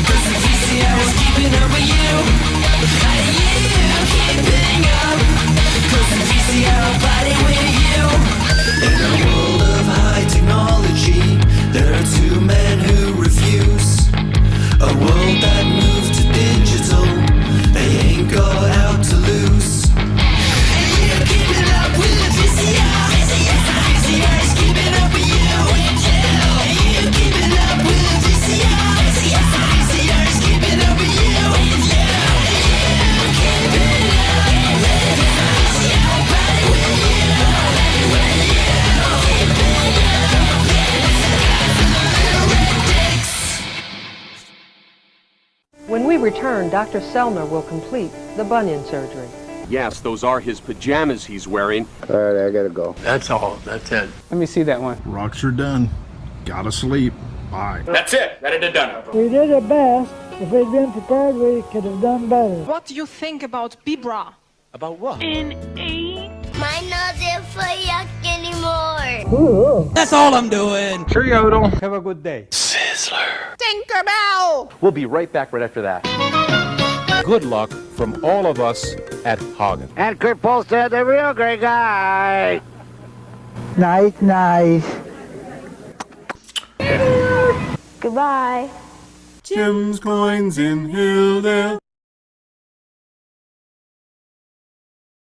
'Cause the VCR is keeping up with you. Are you keeping up? 'Cause the VCR will party with you. In a world of high technology, there are 2 men who refuse a world that moved to digital. They ain't got out to lose. Are you keeping up with the VCR? The VCR is keeping up with you. Are you keeping up with the VCR? The VCR is keeping up with you. Are you keeping up with the VCR? Party with you. When we return, Dr. Selner will complete the bunion surgery. Yes, those are his pajamas he's wearing. All right, I gotta go. That's all. That's it. Let me see that one. Rocks are done. Gotta sleep. Bye. That's it. That it done it. We did our best. If we'd been prepared, we could have done better. What do you think about Bibra? About what? In 8. My nose isn't for yuck anymore. Ooh. That's all I'm doing. Sure, Yodel. Have a good day. Sizzler. Tinkerbell! We'll be right back right after that. Good luck from all of us at Hogan. And Kurt Polster, the real great guy. Nice. Goodbye. Jim's coins in Hilldale.